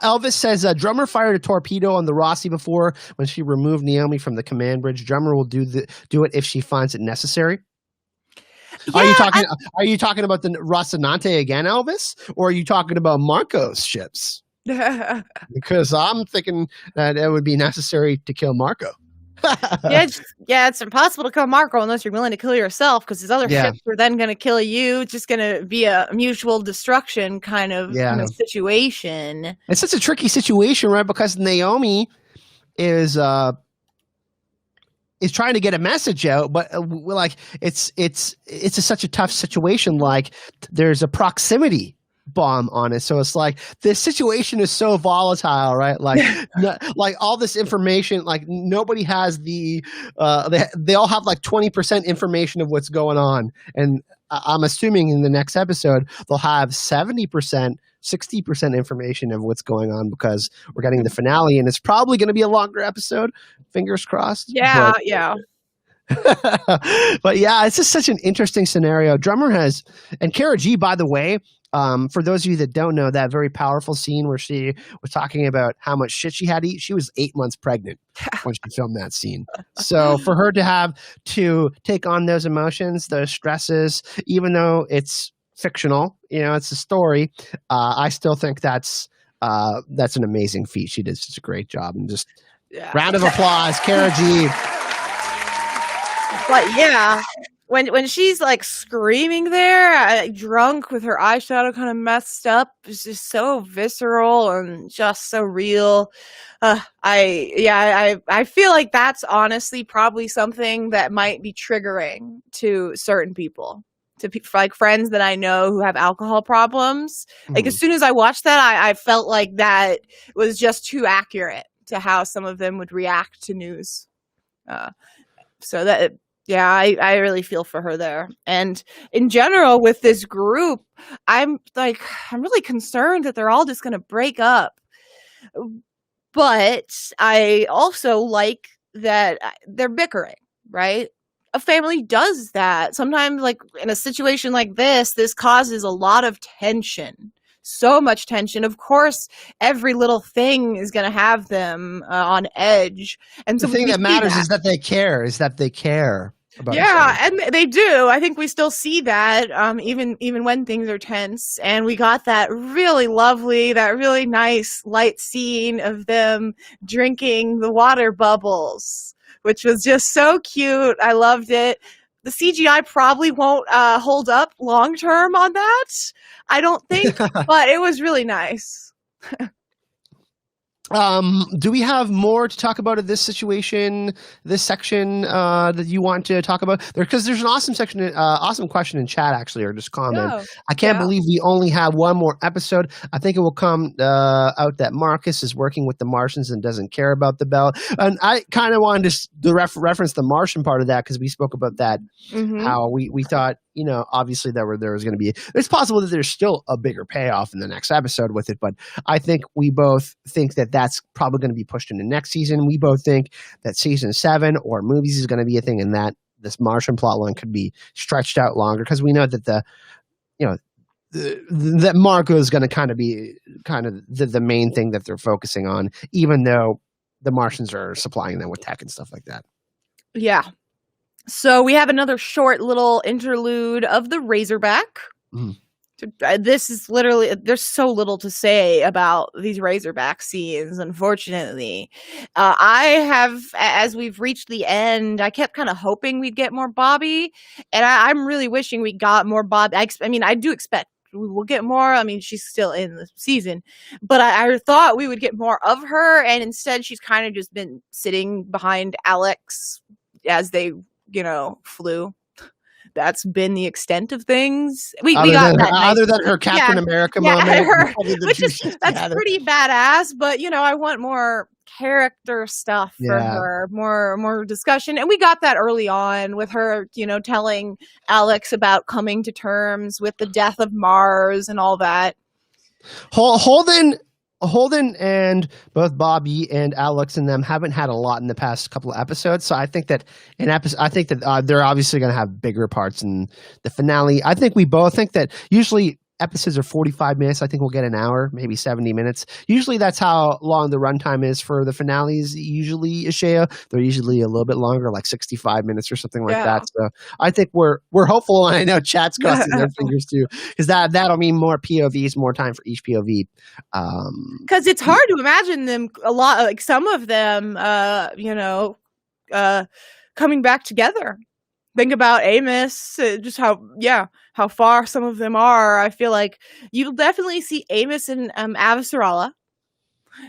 Elvis says Drummer fired a torpedo on the Rossi before when she removed Naomi from the command bridge. Drummer will do it if she finds it necessary. Are you Yeah, talking? Are you talking about the Rocinante again, Elvis, or are you talking about Marco's ships? Because I'm thinking that it would be necessary to kill Marco. it's impossible to kill Marco unless you're willing to kill yourself, because his other Yeah. ships are then going to kill you. It's just going to be a mutual destruction kind of situation. It's such a tricky situation, right? Because Naomi is trying to get a message out, but like it's such a tough situation. Like there's a proximity bomb on it. So it's like this situation is so volatile, right? Like, like all this information, like nobody has the, they all have like 20% information of what's going on. And I'm assuming in the next episode, they'll have 70%, 60% information of what's going on because we're getting the finale and it's probably going to be a longer episode. Fingers crossed. Yeah, yeah. But yeah, it's just such an interesting scenario. Drummer has, and Kara G, by the way, for those of you that don't know, that very powerful scene where she was talking about how much shit she had to eat, she was 8 months pregnant when she filmed that scene. So for her to have to take on those emotions, those stresses, even though it's fictional, it's a story, I still think that's an amazing feat. She did such a great job, and just round of applause, Kara G. But yeah, when she's like screaming there, drunk with her eyeshadow kind of messed up, it's just so visceral and just so real. I feel like that's honestly probably something that might be triggering to certain people, like friends that I know who have alcohol problems. Like as soon as I watched that, I felt like that was just too accurate to how some of them would react to news. So that. Yeah, I really feel for her there. And in general, with this group, I'm really concerned that they're all just going to break up. But I also like that they're bickering, right? A family does that. Sometimes, like in a situation like this causes a lot of tension. So much tension. Of course, every little thing is going to have them on edge. And so the thing that matters is that they care. About and they do. I think we still see that even when things are tense. And we got that really lovely, that really nice light scene of them drinking the water bubbles, which was just so cute. I loved it. The CGI probably won't hold up long term on that, I don't think, but it was really nice. Do we have more to talk about in this situation, this section that you want to talk about? Because there's an awesome section, awesome question in chat actually, or just comment. Oh, I can't believe we only have one more episode. I think it will come out that Marcus is working with the Martians and doesn't care about the bell. And I kind of wanted to reference the Martian part of that because we spoke about that, how we thought, obviously there was going to be, it's possible that there's still a bigger payoff in the next episode with it, but I think we both think that that's probably going to be pushed into next season. We both think that season 7 or movies is going to be a thing, and that this Martian plotline could be stretched out longer because we know that that Marco is going to kind of be the main thing that they're focusing on, even though the Martians are supplying them with tech and stuff like that. Yeah. So we have another short little interlude of the Razorback. This is literally, there's so little to say about these Razorback scenes, unfortunately. As we've reached the end, I kept kind of hoping we'd get more Bobby, and I'm really wishing we got more Bobby. I do expect we will get more. I mean, she's still in the season, but I thought we would get more of her, and instead she's kind of just been sitting behind Alex as they flew. That's been the extent of things. We got that other than her Captain America moment, that's pretty badass. But I want more character stuff for her, more discussion, and we got that early on with her, telling Alex about coming to terms with the death of Mars and all that. Holden and both Bobby and Alex and them haven't had a lot in the past couple of episodes, so I think that they're obviously going to have bigger parts in the finale. I think we both think that usually episodes are 45 minutes. I think we'll get an hour, maybe 70 minutes. Usually that's how long the runtime is for the finales. Usually, Ishaya, they're usually a little bit longer, like 65 minutes or something like that. So I think we're hopeful, and I know chat's crossing their fingers too, because that'll mean more POVs, more time for each POV. Because it's hard to imagine them like some of them, coming back together. Think about Amos, just how far some of them are. I feel like you'll definitely see Amos and Avasarala.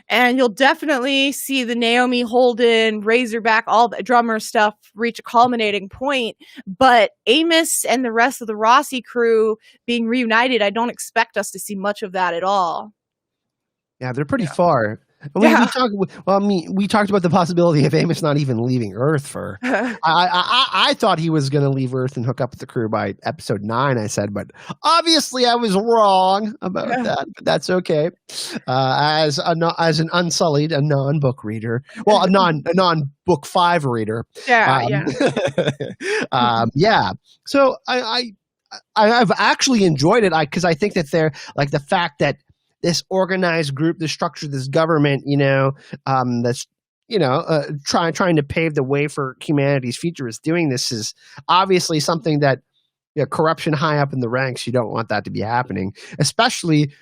And you'll definitely see the Naomi, Holden, Razorback, all the drummer stuff reach a culminating point. But Amos and the rest of the Rossi crew being reunited, I don't expect us to see much of that at all. Yeah, they're pretty far. We talked about the possibility of Amos not even leaving Earth for. I thought he was going to leave Earth and hook up with the crew by episode 9. I said, but obviously I was wrong about that. But that's okay. As an unsullied, a non-book reader, well, a non book 5 reader. Yeah. So I've actually enjoyed it because I think that they're like the fact that this organized group, the structure, this government, that's trying to pave the way for humanity's future is doing this is obviously something that corruption high up in the ranks. You don't want that to be happening, especially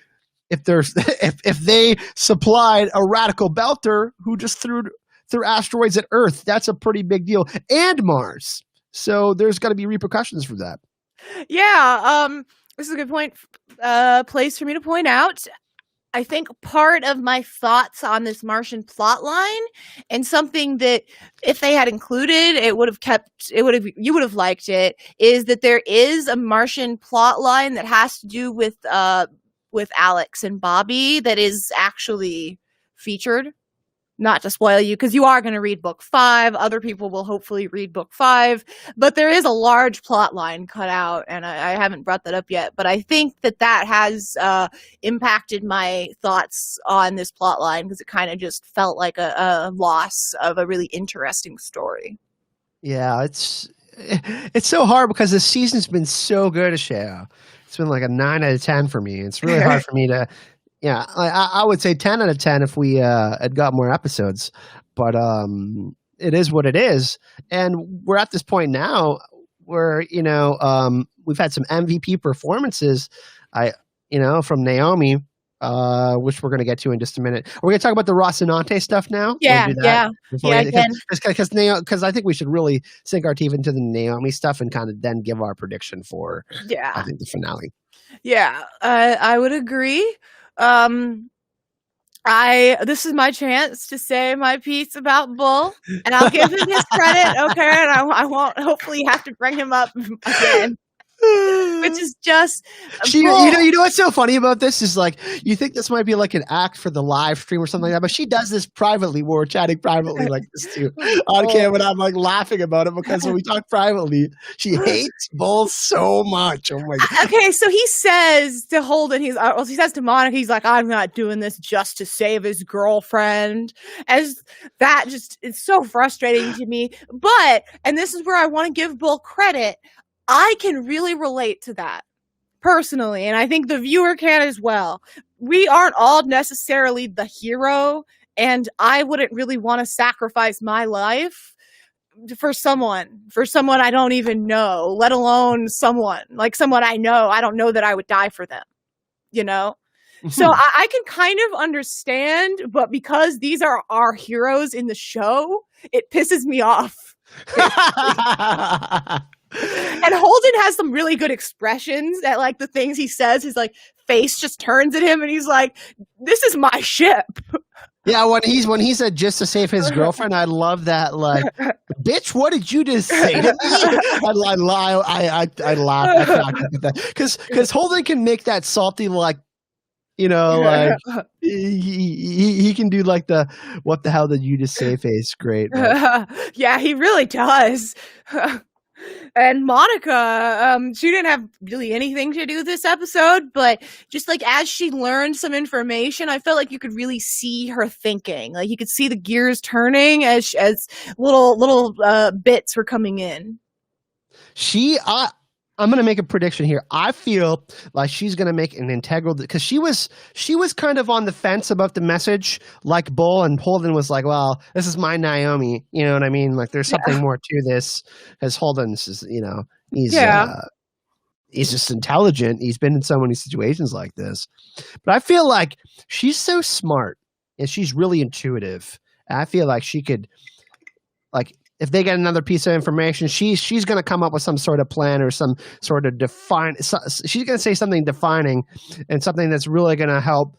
if there's if they supplied a radical belter who just threw asteroids at Earth. That's a pretty big deal, and Mars. So there's got to be repercussions for that. Yeah. This is a good place for me to point out. I think part of my thoughts on this Martian plotline, and something that if they had included, you would have liked it, is that there is a Martian plotline that has to do with Alex and Bobby that is actually featured. Not to spoil you, because you are going to read book 5. Other people will hopefully read book 5. But there is a large plot line cut out, and I haven't brought that up yet. But I think that has impacted my thoughts on this plot line, because it kind of just felt like a loss of a really interesting story. Yeah, it's so hard because this season's been so good, Asheo. It's been like a 9 out of 10 for me. It's really hard for me to... Yeah, I would say 10 out of 10 if we had got more episodes, but it is what it is, and we're at this point now where we've had some MVP performances, from Naomi, which we're going to get to in just a minute. Are we going to talk about the Rocinante stuff now? Because I think we should really sink our teeth into the Naomi stuff and kind of then give our prediction for I think the finale. Yeah, I would agree. This is my chance to say my piece about Bull, and I'll give him his credit, okay? And I won't hopefully have to bring him up again. Which is just you know what's so funny about this is like you think this might be like an act for the live stream or something like that, but she does this privately. We're chatting privately like this too on camera, and I'm like laughing about it because when we talk privately, she hates Bull so much. Oh my god. Okay, so he says to Holden, he says to Monica, he's like, I'm not doing this just to save his girlfriend. As that just it's so frustrating to me. But and this is where I want to give Bull credit. I can really relate to that personally, and I think the viewer can as well. We aren't all necessarily the hero, and I wouldn't really want to sacrifice my life for someone I don't even know, let alone someone I know. I don't know that I would die for them, Mm-hmm. So I can kind of understand, but because these are our heroes in the show, it pisses me off. And Holden has some really good expressions at like the things he says. His like face just turns at him, and he's like, "This is my ship." Yeah, when he said just to save his girlfriend, I love that. Like, bitch, what did you just say to me? I laugh at that because Holden can make that salty like. Like he can do like the what the hell did you just say face. Great. Yeah, he really does. And Monica, she didn't have really anything to do with this episode, but just like as she learned some information, I felt like you could really see her thinking. Like you could see the gears turning as little bits were coming in. I'm going to make a prediction here. I feel like she's going to make an integral because she was kind of on the fence about the message, like Bull, and Holden was like, "Well, this is my Naomi." You know what I mean? Like, there's something more to this. As Holden's is, he's just intelligent. He's been in so many situations like this, but I feel like she's so smart and she's really intuitive. And I feel like she could, like. If they get another piece of information, she's going to come up with some sort of plan or some sort of she's going to say something defining and something that's really going to help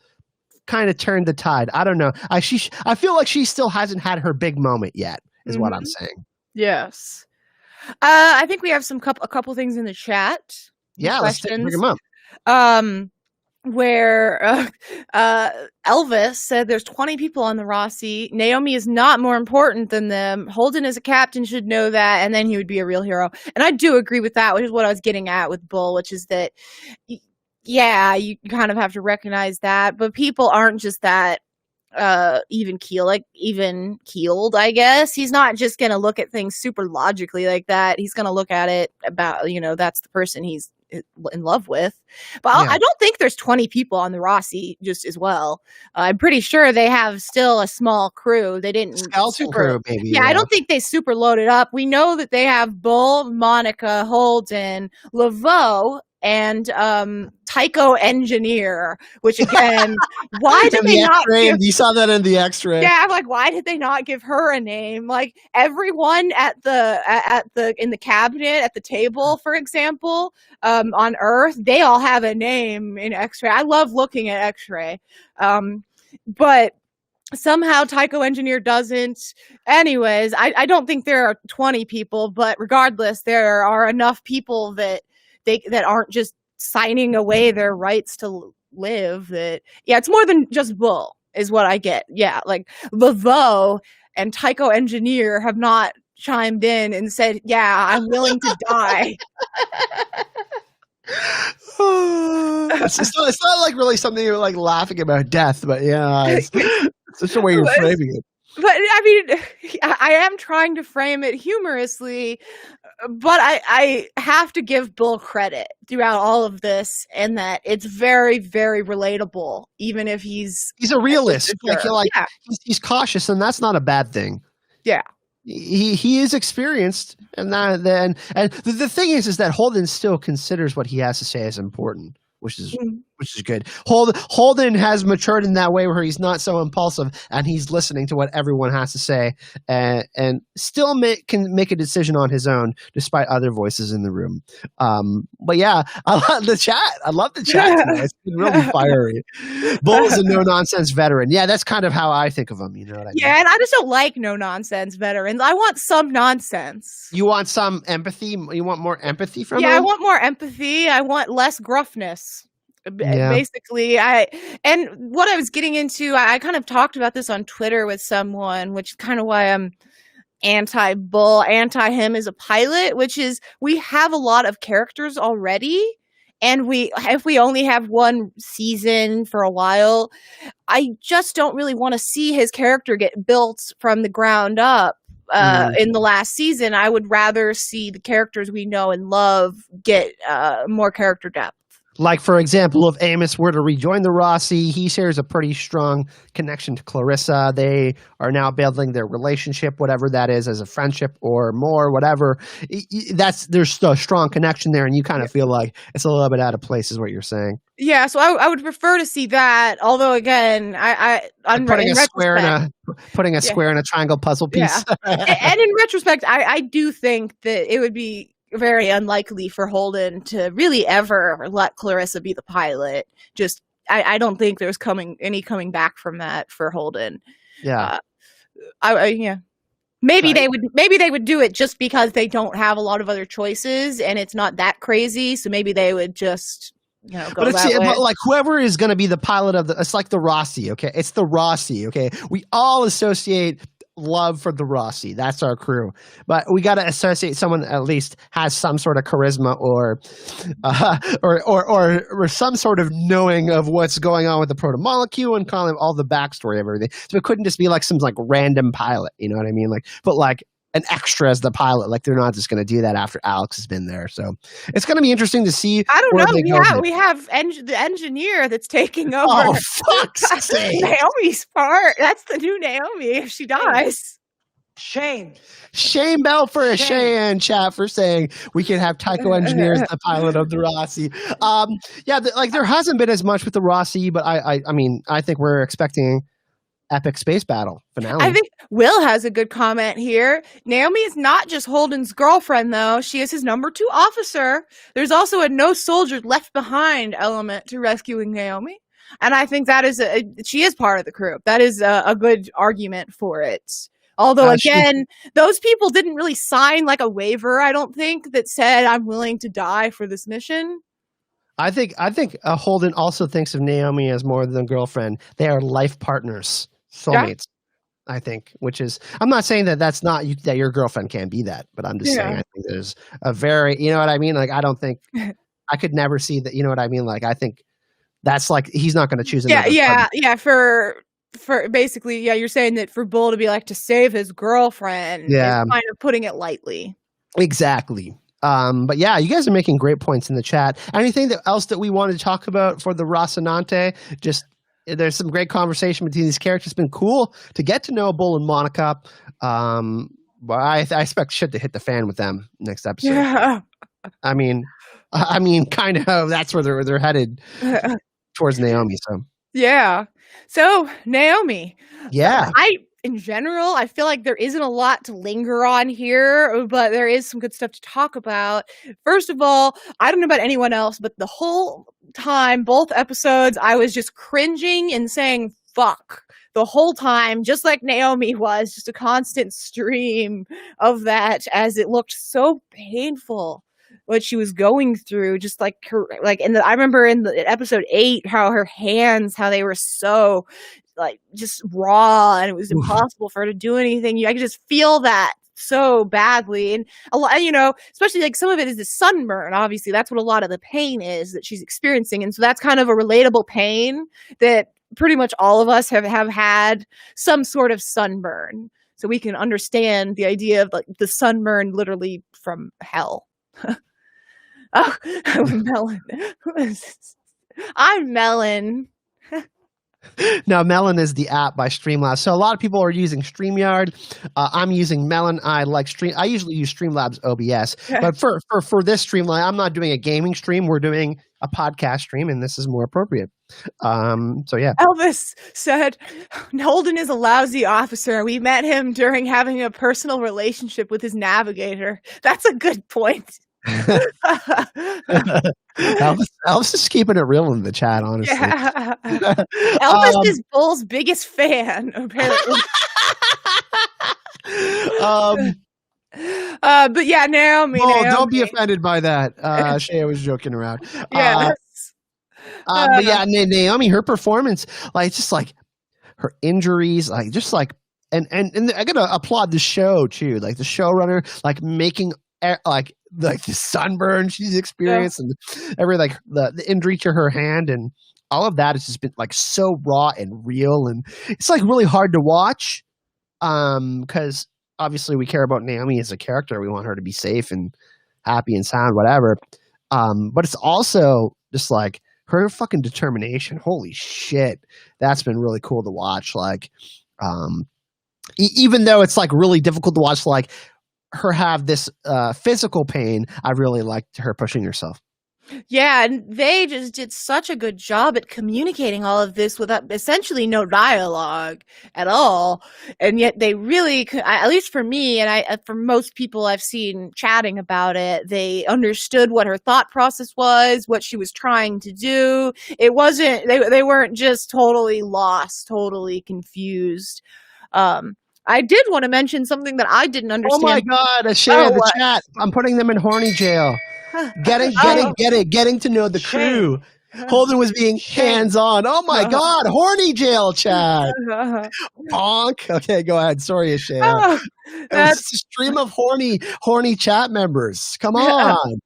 kind of turned the tide. I don't know. I feel like she still hasn't had her big moment yet, is what I'm saying. Yes. I think we have a couple things in the chat. Yeah, let's bring them up. Where Elvis said there's 20 people on the Rossi. Naomi is not more important than them. Holden as a captain should know that, and then he would be a real hero. And I do agree with that, which is what I was getting at with Bull, which is that, yeah, you kind of have to recognize that, but people aren't just that even keeled, I guess. He's not just going to look at things super logically like that. He's going to look at it about, that's the person he's in love with. But I don't think there's 20 people on the Rossi just as well. I'm pretty sure they have still a small crew. They didn't skeleton crew, maybe. Yeah, I don't think they super loaded up. We know that they have Bull, Monica, Holden, Laveau, and Tycho Engineer, which again, why did they not give, you saw that in the X-ray. Yeah, I'm like, why did they not give her a name? Like everyone in the cabinet at the table, for example, on Earth, they all have a name in X-ray. I love looking at X-ray. But somehow Tycho Engineer doesn't. Anyways, I don't think there are 20 people, but regardless, there are enough people that aren't just signing away their rights to live. It's more than just Bull, is what I get. Yeah, like Laveau and Tycho Engineer have not chimed in and said, "Yeah, I'm willing to die." It's not like really something you're like laughing about death, but yeah, it's just the way you're framing it. But I mean, I am trying to frame it humorously, but I have to give Bull credit throughout all of this, and that it's very, very relatable, even if he's a realist. He's cautious, and that's not a bad thing. Yeah. He is experienced, and the thing is that Holden still considers what he has to say as important, which is good. Holden has matured in that way where he's not so impulsive, and he's listening to what everyone has to say, and still can make a decision on his own despite other voices in the room. But yeah, I love the chat. Today. It's been really fiery. Bull is a no nonsense veteran. Yeah, that's kind of how I think of him. You know what I mean? Yeah, and I just don't like no nonsense veterans. I want some nonsense. You want some empathy? You want more empathy from him? Yeah, I want more empathy. I want less gruffness. Yeah. Basically, and what I was getting into, I kind of talked about this on Twitter with someone, which is kind of why I'm anti-Bull, anti-him as a pilot, which is we have a lot of characters already, and if we only have one season for a while, I just don't really want to see his character get built from the ground up. In the last season, I would rather see the characters we know and love get more character depth. Like, for example, if Amos were to rejoin the Rossi, he shares a pretty strong connection to Clarissa. They are now building their relationship, whatever that is, as a friendship or more, whatever. There's a strong connection there, and you kind of feel like it's a little bit out of place, is what you're saying. Yeah, so I would prefer to see that. Although, again, putting a square in a triangle puzzle piece. Yeah. And in retrospect, I do think that it would be very unlikely for Holden to really ever let Clarissa be the pilot. Just I don't think there's coming back from that for Holden. Yeah. Maybe they would do it just because they don't have a lot of other choices and it's not that crazy. So maybe they would just go that way. But like whoever is going to be the pilot it's like the Rossi. Okay, it's the Rossi. Okay, we all associate love for the Rossi. That's our crew. But we got to associate someone that at least has some sort of charisma or some sort of knowing of what's going on with the protomolecule and kind of all the backstory of everything. So it couldn't just be like some like random pilot. You know what I mean? Like, but like an extra as the pilot. Like they're not just going to do that after Alex has been there. So it's going to be interesting to see. I don't know. We have the engineer that's taking over. Oh, fuck's sake. Naomi's part. That's the new Naomi if she dies. Shame Bell for a Cheyenne chat for saying we can have Tycho Engineer as the pilot of the Rossi. There hasn't been as much with the Rossi, but I mean, I think we're expecting epic space battle finale. I think Will has a good comment here. Naomi is not just Holden's girlfriend, though. She is his number 2 officer. There's also a no soldiers left behind element to rescuing Naomi. And I think that is she is part of the crew. That is a good argument for it. Although again, those people didn't really sign like a waiver, I don't think, that said I'm willing to die for this mission. I think Holden also thinks of Naomi as more than a girlfriend. They are life partners, soulmates. I think, which is, I'm not saying that that's not that your girlfriend can't be that, but I'm just saying I think there's a very, you know what I mean? Like, I don't think I could never see that. You know what I mean? Like, I think that's like, he's not going to choose another yeah. For basically, you're saying that for Bull to be like to save his girlfriend is kind of putting it lightly. Exactly. But yeah, you guys are making great points in the chat. Anything else that we wanted to talk about for the Rocinante? Just, there's some great conversation between these characters. It's been cool to get to know Bull and Monica. But I expect shit to hit the fan with them next episode. Yeah. I mean, kind of. That's where they're headed towards Naomi. So Naomi. Yeah. In general, I feel like there isn't a lot to linger on here, but there is some good stuff to talk about. First of all, I don't know about anyone else, but the whole time, both episodes, I was just cringing and saying, fuck, the whole time, just like Naomi was, just a constant stream of that as it looked so painful what she was going through. Just like her, I remember in the episode 8, how her hands, how they were so like just raw, and it was impossible for her to do anything. I could just feel that so badly, and a lot, especially like some of it is the sunburn. Obviously, that's what a lot of the pain is that she's experiencing, and so that's kind of a relatable pain that pretty much all of us have had some sort of sunburn, so we can understand the idea of like the sunburn literally from hell. Oh, Melon. I'm Melon. Now, Melon is the app by Streamlabs. So a lot of people are using StreamYard. I'm using Melon. I usually use Streamlabs OBS, but for this Streamline, I'm not doing a gaming stream. We're doing a podcast stream, and this is more appropriate. So yeah. Elvis said, Holden is a lousy officer. We met him during having a personal relationship with his navigator. That's a good point. Elvis is keeping it real in the chat, honestly. Yeah. Elvis is Bull's biggest fan, apparently. But yeah, Naomi. Don't be offended by that. Shea was joking around. Yes. But yeah, Naomi, her performance, like just like her injuries, like just like, and I gotta applaud the show too, like the showrunner, like making like the sunburn she's experienced and every like the injury to her hand and all of that has just been like so raw and real, and it's like really hard to watch because obviously we care about Naomi as a character. We want her to be safe and happy and sound, whatever. But it's also just like her fucking determination. Holy shit, that's been really cool to watch. Like, even though it's like really difficult to watch, like her have this physical pain, I really liked her pushing herself. Yeah, and they just did such a good job at communicating all of this without essentially no dialogue at all. And yet they really, at least for me, and for most people I've seen chatting about it, they understood what her thought process was, what she was trying to do. It wasn't, they weren't just totally lost, totally confused. I did want to mention something that I didn't understand. Oh my God, the chat. I'm putting them in horny jail. Getting to know the crew. Holden was being hands-on. Oh my God, horny jail chat. Bonk. Okay, go ahead. Sorry, Shay. That's a stream of horny chat members. Come on.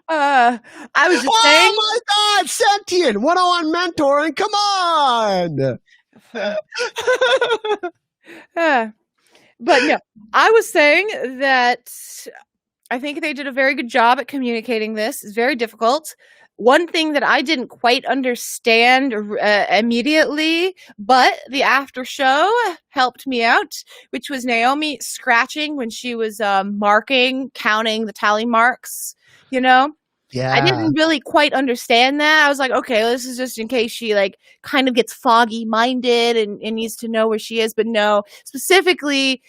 I was just saying. Oh my God, sentient 101 mentoring. Come on. But no, I was saying that I think they did a very good job at communicating this. It's very difficult. One thing that I didn't quite understand immediately, but the after show helped me out, which was Naomi scratching when she was counting the tally marks, Yeah. I didn't really quite understand that. I was like, okay, this is just in case she like kind of gets foggy minded and needs to know where she is. But no, specifically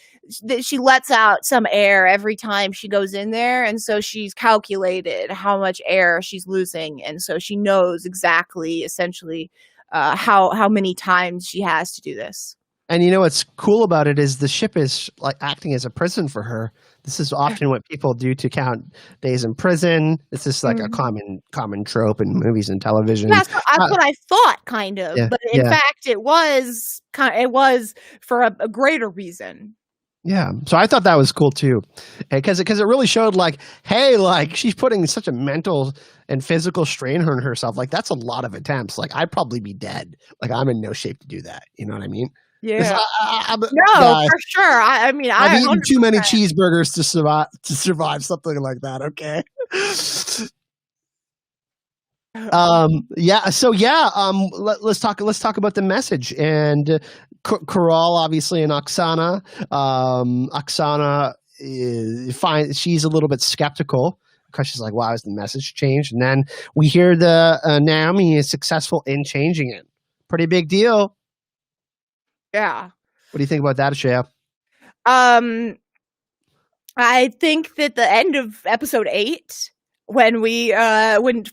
she lets out some air every time she goes in there. And so she's calculated how much air she's losing. And so she knows exactly essentially how many times she has to do this. And what's cool about it is the ship is like acting as a prison for her. This is often what people do to count days in prison. This is like a common trope in movies and television. Yeah, so that's what I thought, kind of. Yeah, but in fact, it was for a greater reason. Yeah, so I thought that was cool too, because it really showed like, hey, like she's putting such a mental and physical strain on herself. Like that's a lot of attempts. Like I'd probably be dead. Like I'm in no shape to do that. You know what I mean? Yeah. For sure. I've eaten too many cheeseburgers to survive something like that. Okay. Let's talk about the message and Coral obviously and Oksana. Oksana she's a little bit skeptical because she's like, "Why has the message changed?" And then we hear the Naomi is successful in changing it. Pretty big deal. Yeah. What do you think about that, Ashaya? I think that the end of episode 8, when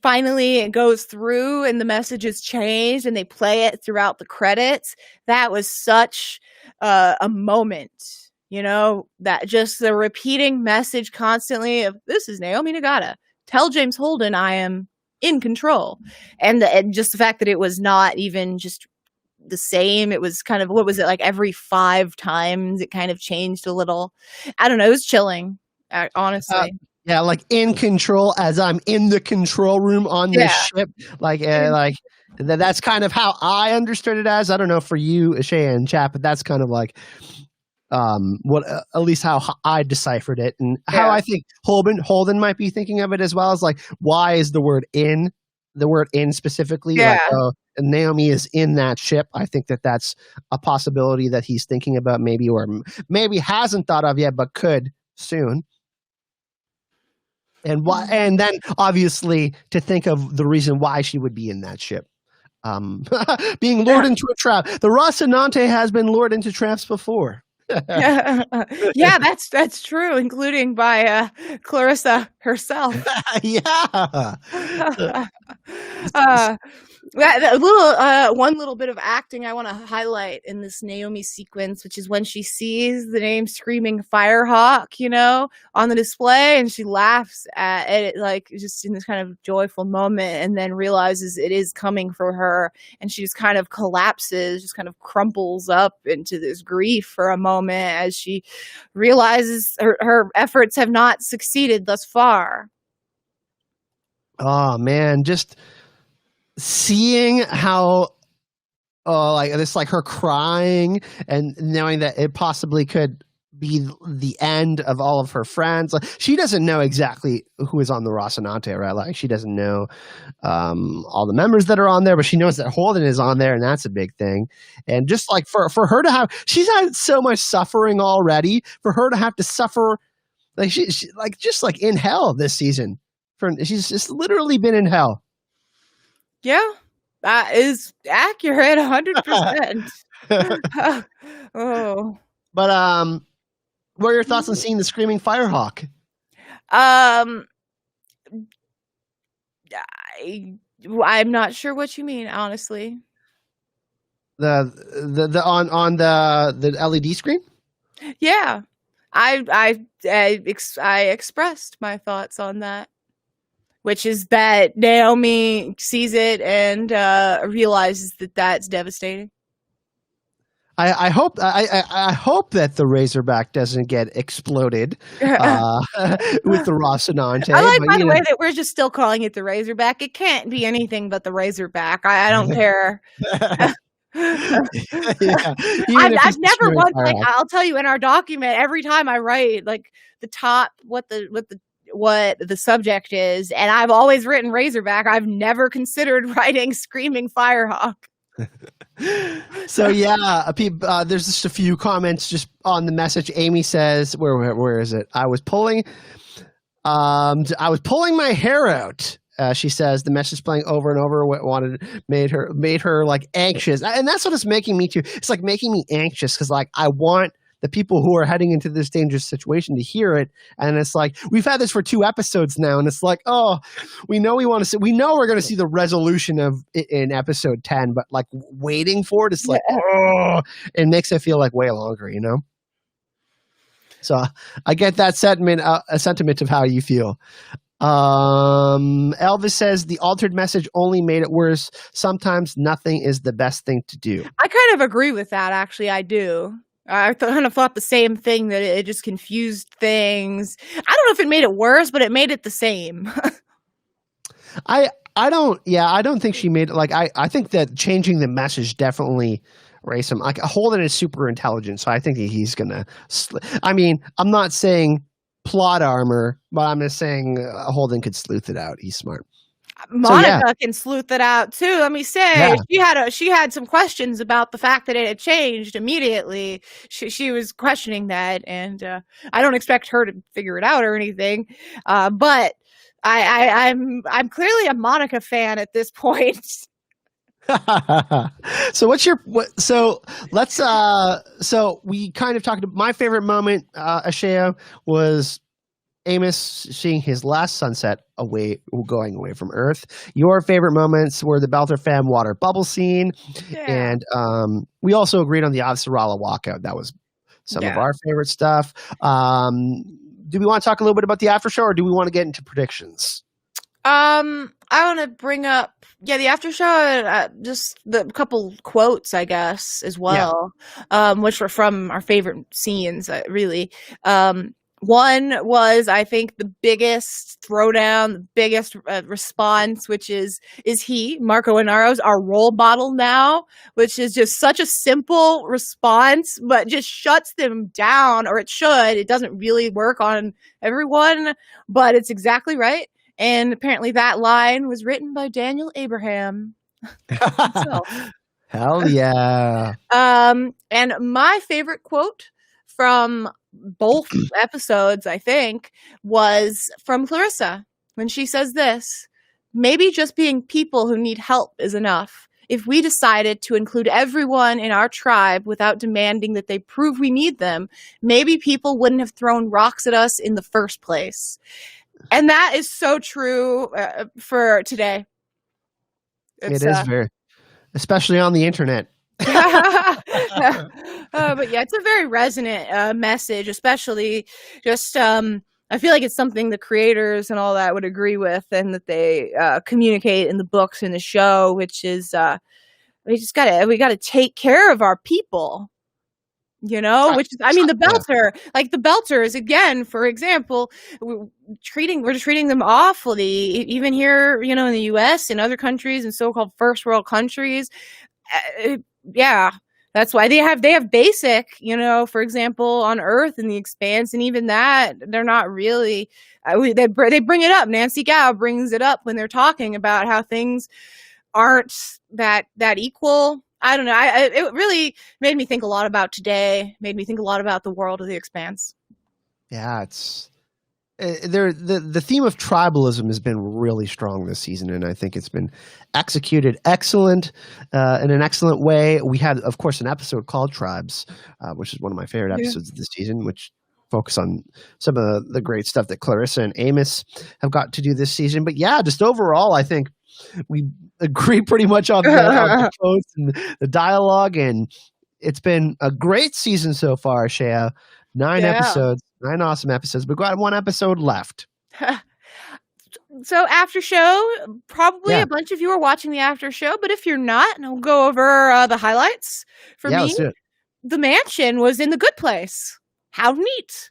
finally it goes through and the message is changed and they play it throughout the credits, that was such a moment, that just the repeating message constantly of, this is Naomi Nagata. Tell James Holden I am in control. And just the fact that it was not even just the same. It was kind of, what was it, like every 5 times it kind of changed a little. I don't know. It was chilling, honestly. Yeah, like in control, as I'm in the control room on this ship. That's kind of how I understood it as. I don't know for you, Ashaya and chat, but that's kind of like what at least how I deciphered it, and how I think Holden might be thinking of it as well. As like, why is the word in specifically? Yeah. Like, and Naomi is in that ship. I think that's a possibility that he's thinking about, maybe, or maybe hasn't thought of yet, but could soon. And why? And then obviously to think of the reason why she would be in that ship, being lured into a trap. The Rocinante has been lured into traps before. Yeah, that's true, including by Clarissa herself. Yeah. That little one little bit of acting I want to highlight in this Naomi sequence, which is when she sees the name Screaming Firehawk, on the display, and she laughs at it, like just in this kind of joyful moment, and then realizes it is coming for her, and she just kind of collapses, just kind of crumples up into this grief for a moment as she realizes her efforts have not succeeded thus far. Oh man, just seeing how like this, like her crying and knowing that it possibly could be the end of all of her friends. Like, she doesn't know exactly who is on the Rocinante, right? Like she doesn't know all the members that are on there, but she knows that Holden is on there, and that's a big thing. And just like for her to have, she's had so much suffering already. For her to have to suffer, like she like just like in hell this season. She's just literally been in hell. Yeah, that is accurate, 100%. Oh, but what are your thoughts on seeing the Screaming Firehawk? I'm not sure what you mean, honestly. The on the LED screen? Yeah, I expressed my thoughts on that, which is that Naomi sees it and realizes that that's devastating. I hope that the Razorback doesn't get exploded with the Rocinante. I like, by the way, that we're just still calling it the Razorback. It can't be anything but the Razorback. I don't care. I've never once, like, I'll tell you, in our document, every time I write like the top, what the subject is, and I've always written Razorback. I've never considered writing Screaming Firehawk. So yeah, there's just a few comments just on the message. Amy says, "Where is it? I was pulling my hair out." She says the message playing over and over made her like anxious, and that's what it's making me too. It's like making me anxious because like I want the people who are heading into this dangerous situation to hear it. And it's like, we've had this for 2 episodes now, and it's like, oh, we know we're going to see the resolution of it in episode 10, but like waiting for it, it's like, oh, it makes it feel like way longer, you know? So I get that sentiment, a sentiment of how you feel. Elvis says the altered message only made it worse. Sometimes nothing is the best thing to do. I kind of agree with that. Actually, I do. I kind of thought the same thing, that it just confused things. I don't know if it made it worse, but it made it the same. I don't think she made it. Like, I think that changing the message definitely raised him. Like, Holden is super intelligent, so I think he's gonna. I mean, I'm not saying plot armor, but I'm just saying Holden could sleuth it out. He's smart. Monica can sleuth it out too. Let me say, she had some questions about the fact that it had changed immediately. She was questioning that, and I don't expect her to figure it out or anything. But I'm clearly a Monica fan at this point. So we kind of talked about my favorite moment, Asheo, was Amos seeing his last sunset going away from Earth. Your favorite moments were the Belter Fam water bubble scene, and we also agreed on the Avasarala walkout. That was some of our favorite stuff. Do we want to talk a little bit about the after show, or do we want to get into predictions? I want to bring up the after show, just the couple quotes, I guess, as well, which were from our favorite scenes, really. One was, I think, the biggest throwdown, the biggest response, which is Marco Inaro's our role model now, which is just such a simple response, but just shuts them down, or it should. It doesn't really work on everyone, but it's exactly right. And apparently that line was written by Daniel Abraham himself. Hell yeah. And my favorite quote from both episodes, I think, was from Clarissa when she says this: maybe just being people who need help is enough. If we decided to include everyone in our tribe without demanding that they prove we need them, maybe people wouldn't have thrown rocks at us in the first place. And that is so true for today. It is very, especially on the internet. But yeah, it's a very resonant message, especially just I feel like it's something the creators and all that would agree with, and that they communicate in the books and the show, which is we gotta take care of our people. You know, which is, I mean, the Belters, again, for example, we're just treating them awfully, even here, you know, in the US and other countries and so-called first world countries. That's why they have basic, you know, for example, on Earth in the Expanse, and even that, they're not really, they bring it up. Nancy Gao brings it up when they're talking about how things aren't that equal. I don't know. It really made me think a lot about today. Made me think a lot about the world of the Expanse. Yeah, it's the theme of tribalism has been really strong this season, and I think it's been executed in an excellent way. We had, of course, an episode called Tribes, which is one of my favorite episodes of this season, which focus on some of the great stuff that Clarissa and Amos have got to do this season. But yeah, just overall, I think we agree pretty much on the quotes and the dialogue, and it's been a great season so far, Shea. 9 episodes, 9 awesome episodes. We've got 1 episode left. So after show, probably a bunch of you are watching the after show, but if you're not, and I'll go over the highlights for me. Let's do it. The mansion was in the good place. How neat.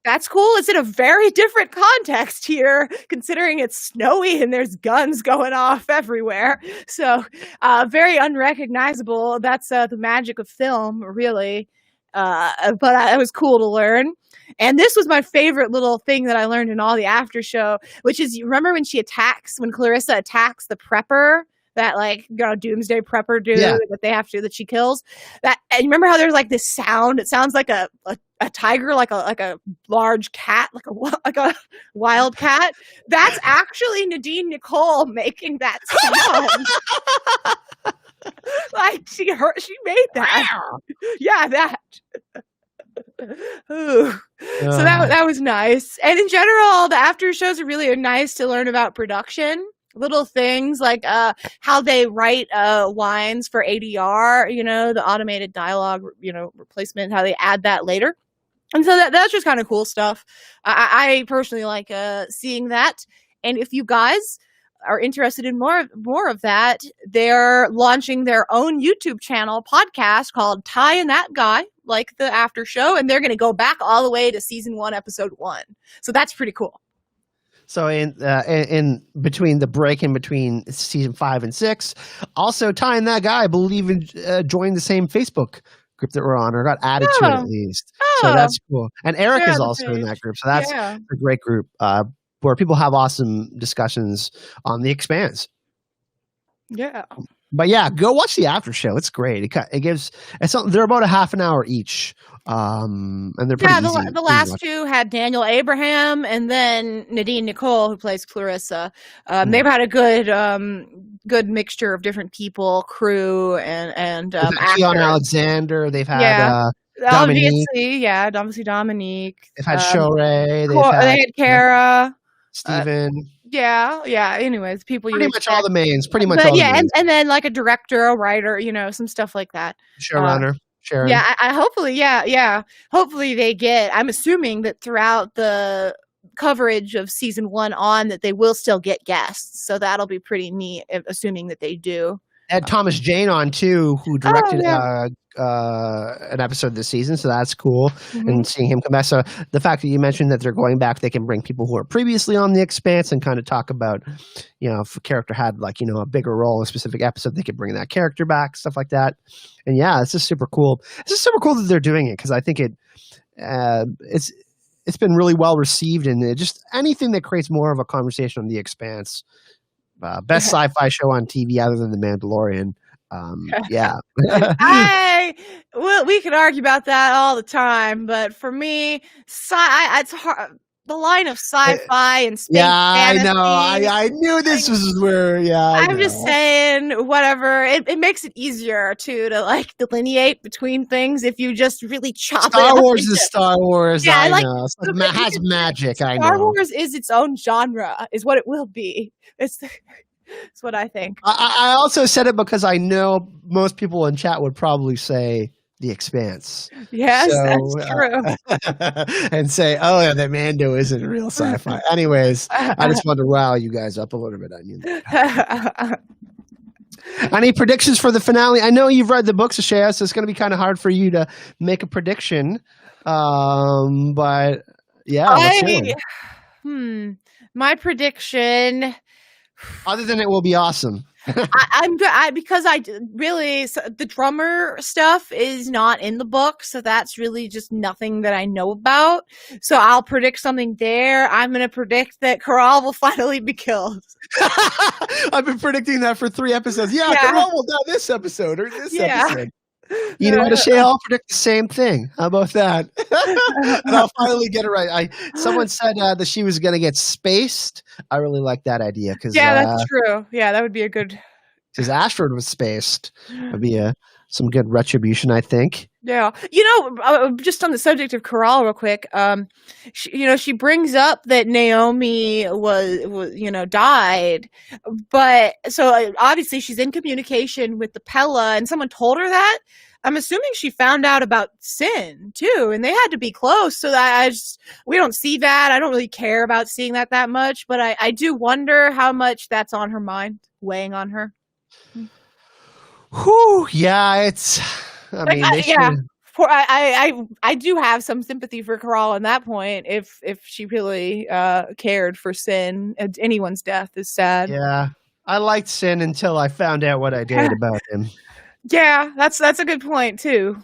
That's cool. It's in a very different context here, considering it's snowy and there's guns going off everywhere. So very unrecognizable. That's the magic of film, really. But it was cool to learn. And this was my favorite little thing that I learned in all the after show, which is, you remember when Clarissa attacks the prepper, that doomsday prepper dude that they have to, that she kills. And you remember how there's like this sound? It sounds like a tiger, like a large cat, like a wild cat. That's actually Nadine Nicole making that sound. Like she made that. Yeah, that. Ooh. So that was nice. And in general, the after shows are really nice to learn about production. Little things like how they write lines for ADR, the automated dialogue, replacement, how they add that later. And so that's just kind of cool stuff. I personally like seeing that. And if you guys are interested in more of that, they're launching their own YouTube channel podcast called Ty and That Guy, like the after show, and they're going to go back all the way to season 1, episode 1. So that's pretty cool. So in between the break in between season 5 and 6, also Ty and That Guy, I believe, joined the same Facebook group that we're on, or got added to it at least. So that's cool. And Eric is also in that group. So that's a great group where people have awesome discussions on the Expanse. Yeah. But yeah, go watch the after show. It's great. They're about a half an hour each. And they're pretty easy. The last two had Daniel Abraham and then Nadine Nicole, who plays Clarissa. They've had a good mixture of different people, crew and Keon Alexander. They've had Dominique. Obviously Dominique. They've had Shorey. They had Kara. Steven. Anyways, people pretty much all the mains. Pretty much all the mains. And then like a director, a writer, some stuff like that. Showrunner. Sharon. Yeah, I hopefully, hopefully they get. I'm assuming that throughout the coverage of season 1 on, that they will still get guests. So that'll be pretty neat, assuming that they do. Had Thomas Jane on too, who directed an episode this season, so that's cool. Mm-hmm. And seeing him come back. So the fact that you mentioned that they're going back, they can bring people who are previously on the Expanse and kind of talk about, if a character had a bigger role in a specific episode, they could bring that character back, stuff like that. And yeah, it's just super cool. It's just super cool that they're doing it, because I think it's been really well received, and just anything that creates more of a conversation on the Expanse. Best sci-fi show on TV other than The Mandalorian. Yeah. We could argue about that all the time, but for me, it's hard. The line of sci-fi and space fantasy. I know. I knew this was where. Yeah, I'm just saying, whatever. It makes it easier to delineate between things if you just really chop it up. Star Wars is Star Wars. Yeah, I know. It has magic. I know. Star Wars is its own genre. Is what it will be. It's what I think. I also said it because I know most people in chat would probably say The Expanse. Yes, that's true. And say, that Mando isn't real sci-fi. Anyways, I just wanted to rile you guys up a little bit on you. Any predictions for the finale? I know you've read the books, Ashaya, so it's going to be kind of hard for you to make a prediction. But yeah, my prediction, other than it will be awesome. I'm good because the drummer stuff is not in the book, so that's really just nothing that I know about. So I'll predict something there. I'm going to predict that Corral will finally be killed. I've been predicting that for 3 episodes. Yeah. Corral will die this episode or this episode. You know what, Ashay? I'll predict the same thing. How about that? And I'll finally get it right. Someone said that she was going to get spaced. I really like that idea. That's true. Yeah, that would be a good. Because Ashford was spaced. That'd be some good retribution, I think. Yeah. Just on the subject of Corral real quick, she brings up that Naomi was died, but so obviously she's in communication with the Pella, and someone told her that. I'm assuming she found out about Cyn too, and they had to be close. So that we don't see that. I don't really care about seeing that much, but I do wonder how much that's on her mind, weighing on her. Whew, yeah, I do have some sympathy for Corral on that point. If she really cared for Cyn, anyone's death is sad. Yeah, I liked Cyn until I found out what I did about him. Yeah, that's a good point too.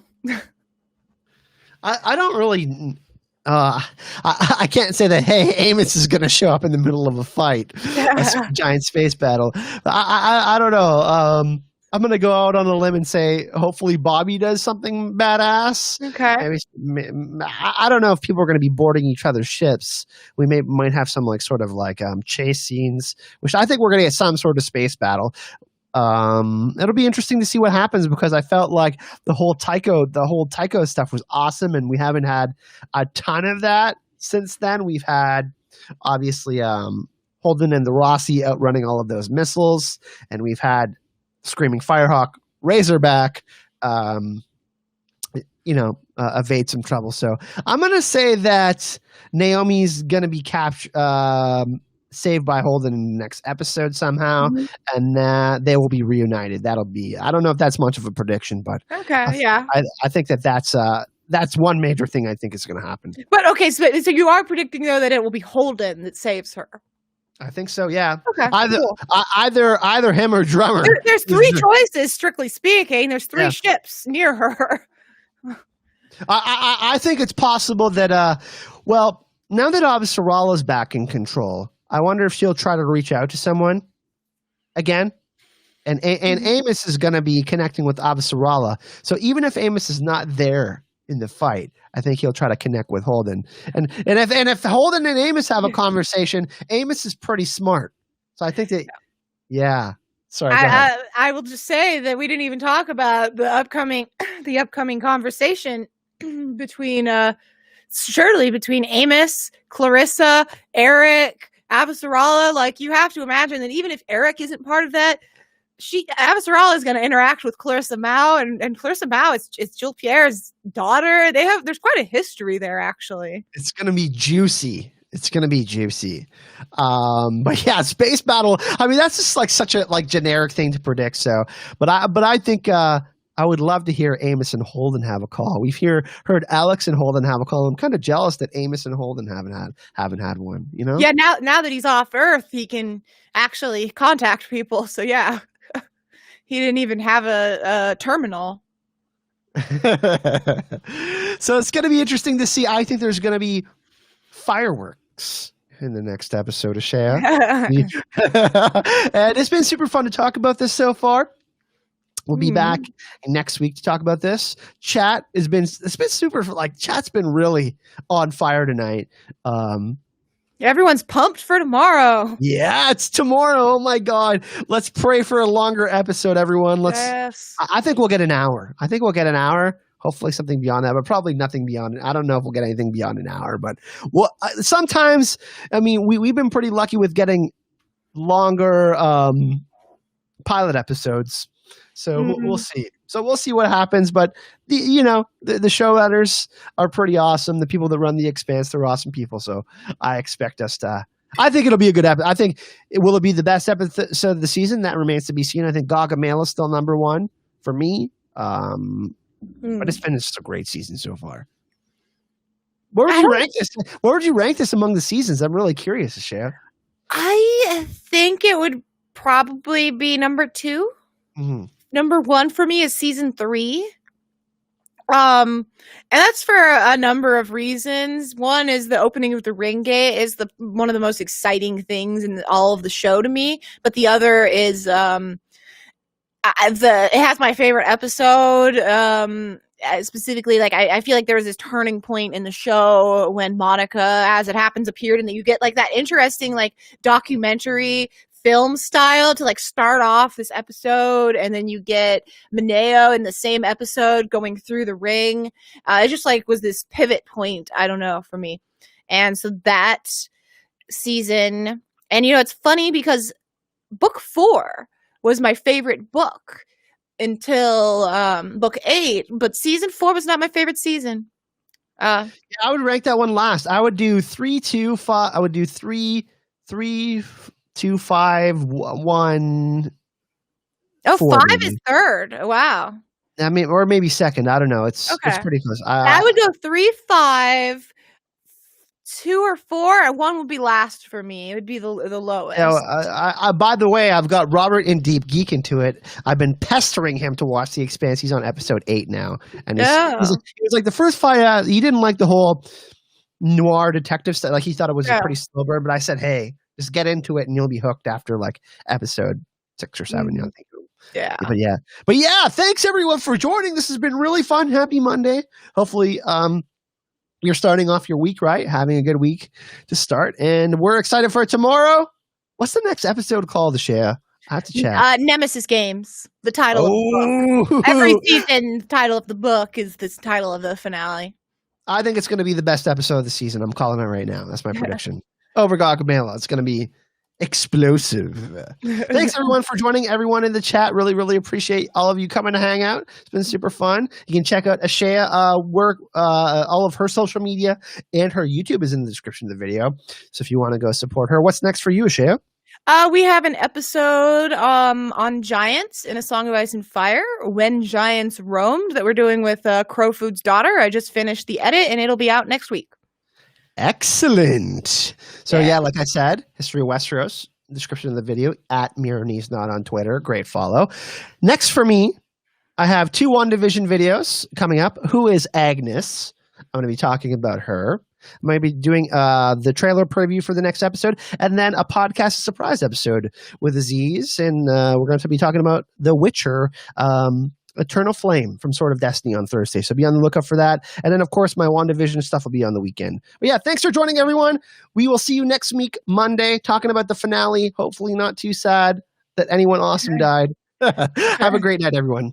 I don't really. I can't say that. Hey, Amos is going to show up in the middle of a fight, a giant space battle. I don't know. I'm going to go out on a limb and say, hopefully Bobby does something badass. Okay. I don't know if people are going to be boarding each other's ships. We might have some chase scenes, which I think we're going to get some sort of space battle. It'll be interesting to see what happens because I felt like the whole Tycho stuff was awesome, and we haven't had a ton of that since then. We've had obviously Holden and the Rossi outrunning all of those missiles, and we've had Screaming Firehawk, Razorback, evade some trouble. So I'm gonna say that Naomi's gonna be saved by Holden in the next episode somehow, and that they will be reunited. I don't know if that's much of a prediction, but Okay, yeah. I think that's one major thing I think is going to happen. But okay, so you are predicting though that it will be Holden that saves her. I think so. Yeah. Okay. Cool. Either him or Drummer. There's three choices, strictly speaking. There's three ships near her. I think it's possible that now that Avasarala is back in control, I wonder if she'll try to reach out to someone again. And Amos is going to be connecting with Avasarala. So even if Amos is not there in the fight, I think he'll try to connect with Holden. And if Holden and Amos have a conversation, Amos is pretty smart. So I think that, yeah. Sorry. I will just say that we didn't even talk about the upcoming conversation between Amos, Clarissa, Eric, Avasarala. Like, you have to imagine that even if Eric isn't part of that, Avasarala is going to interact with Clarissa Mao, and Clarissa Mao is Jules Pierre's daughter. There's quite a history there, actually. It's going to be juicy. But yeah, space battle. I mean, that's just like such a generic thing to predict. So, but I think I would love to hear Amos and Holden have a call. We've heard Alex and Holden have a call. I'm kind of jealous that Amos and Holden haven't had one. You know? Yeah. Now that he's off Earth, he can actually contact people. So yeah. He didn't even have a terminal. So it's going to be interesting to see. I think there's going to be fireworks in the next episode of Shea. And it's been super fun to talk about this so far. We'll be back next week to talk about this. It's been super, chat's been really on fire tonight. Everyone's pumped for tomorrow. Yeah, it's tomorrow. Oh my God. Let's pray for a longer episode, everyone. Yes. I think we'll get an hour. Hopefully something beyond that, but probably nothing beyond it. I don't know if we'll get anything beyond an hour, but sometimes, I mean, we've been pretty lucky with getting longer pilot episodes. So we'll see. So we'll see what happens. But the show runners are pretty awesome. The people that run the Expanse, they're awesome people. So I expect us to. I think it'll be a good episode. I think will it be the best episode of the season? That remains to be seen. I think Gargamel is still number one for me. But it's been just a great season so far. Where would you rank this? Where would you rank this among the seasons? I'm really curious to share. I think it would probably be number 2. Mm-hmm. Number 1 for me is season 3. And that's for a number of reasons. One is the opening of the ring gate is one of the most exciting things in all of the show to me. But the other is it has my favorite episode. Specifically, I feel like there was this turning point in the show when Monica, as it happens, appeared, and that you get that interesting documentary film style to start off this episode, and then you get Mineo in the same episode going through the ring. It just was this pivot point, I don't know, for me. And so that season, and it's funny because book 4 was my favorite book until book 8, but season 4 was not my favorite season. I would rank that one last. I would do 3, 2, 5. I would do 3, 2, 5, 1. Oh, 4, 5 maybe. is third. Wow. I mean, or maybe second. I don't know. It's pretty close. I would go 3, 5, 2 or 4, and 1 would be last for me. It would be the lowest. By the way, I've got Robert in deep geek into it. I've been pestering him to watch The Expanse. He's on episode 8 now, and he was like the first 5. He didn't like the whole noir detective stuff. He thought it was a pretty slow burn. But I said, hey, just get into it, and you'll be hooked after episode 6 or 7. I think. But yeah. Thanks everyone for joining. This has been really fun. Happy Monday. Hopefully, you're starting off your week right, having a good week to start, and we're excited for tomorrow. What's the next episode called, Shea? I have to check. Nemesis Games, the title of the book. Every season, the title of the book is the title of the finale. I think it's going to be the best episode of the season. I'm calling it right now. That's my prediction. Over Gaugamela. It's going to be explosive. Thanks everyone for joining. Everyone in the chat, really, really appreciate all of you coming to hang out. It's been super fun. You can check out Ashea work, all of her social media, and her YouTube is in the description of the video. So if you want to go support her, what's next for you, Ashea? We have an episode on giants in A Song of Ice and Fire, When Giants Roamed, that we're doing with Crowfood's daughter. I just finished the edit, and it'll be out next week. Excellent. So yeah, like I said, History of Westeros, description of the video, at MirrorNews on Twitter. Great follow. Next for me, I have 2 WandaVision videos coming up. Who is Agnes? I'm going to be talking about her. I might be doing the trailer preview for the next episode, and then a podcast surprise episode with Aziz, and we're going to be talking about The Witcher, Eternal Flame from Sword of Destiny on Thursday. So be on the lookout for that. And then, of course, my WandaVision stuff will be on the weekend. But yeah, thanks for joining, everyone. We will see you next week, Monday, talking about the finale. Hopefully not too sad that anyone awesome died. Have a great night, everyone.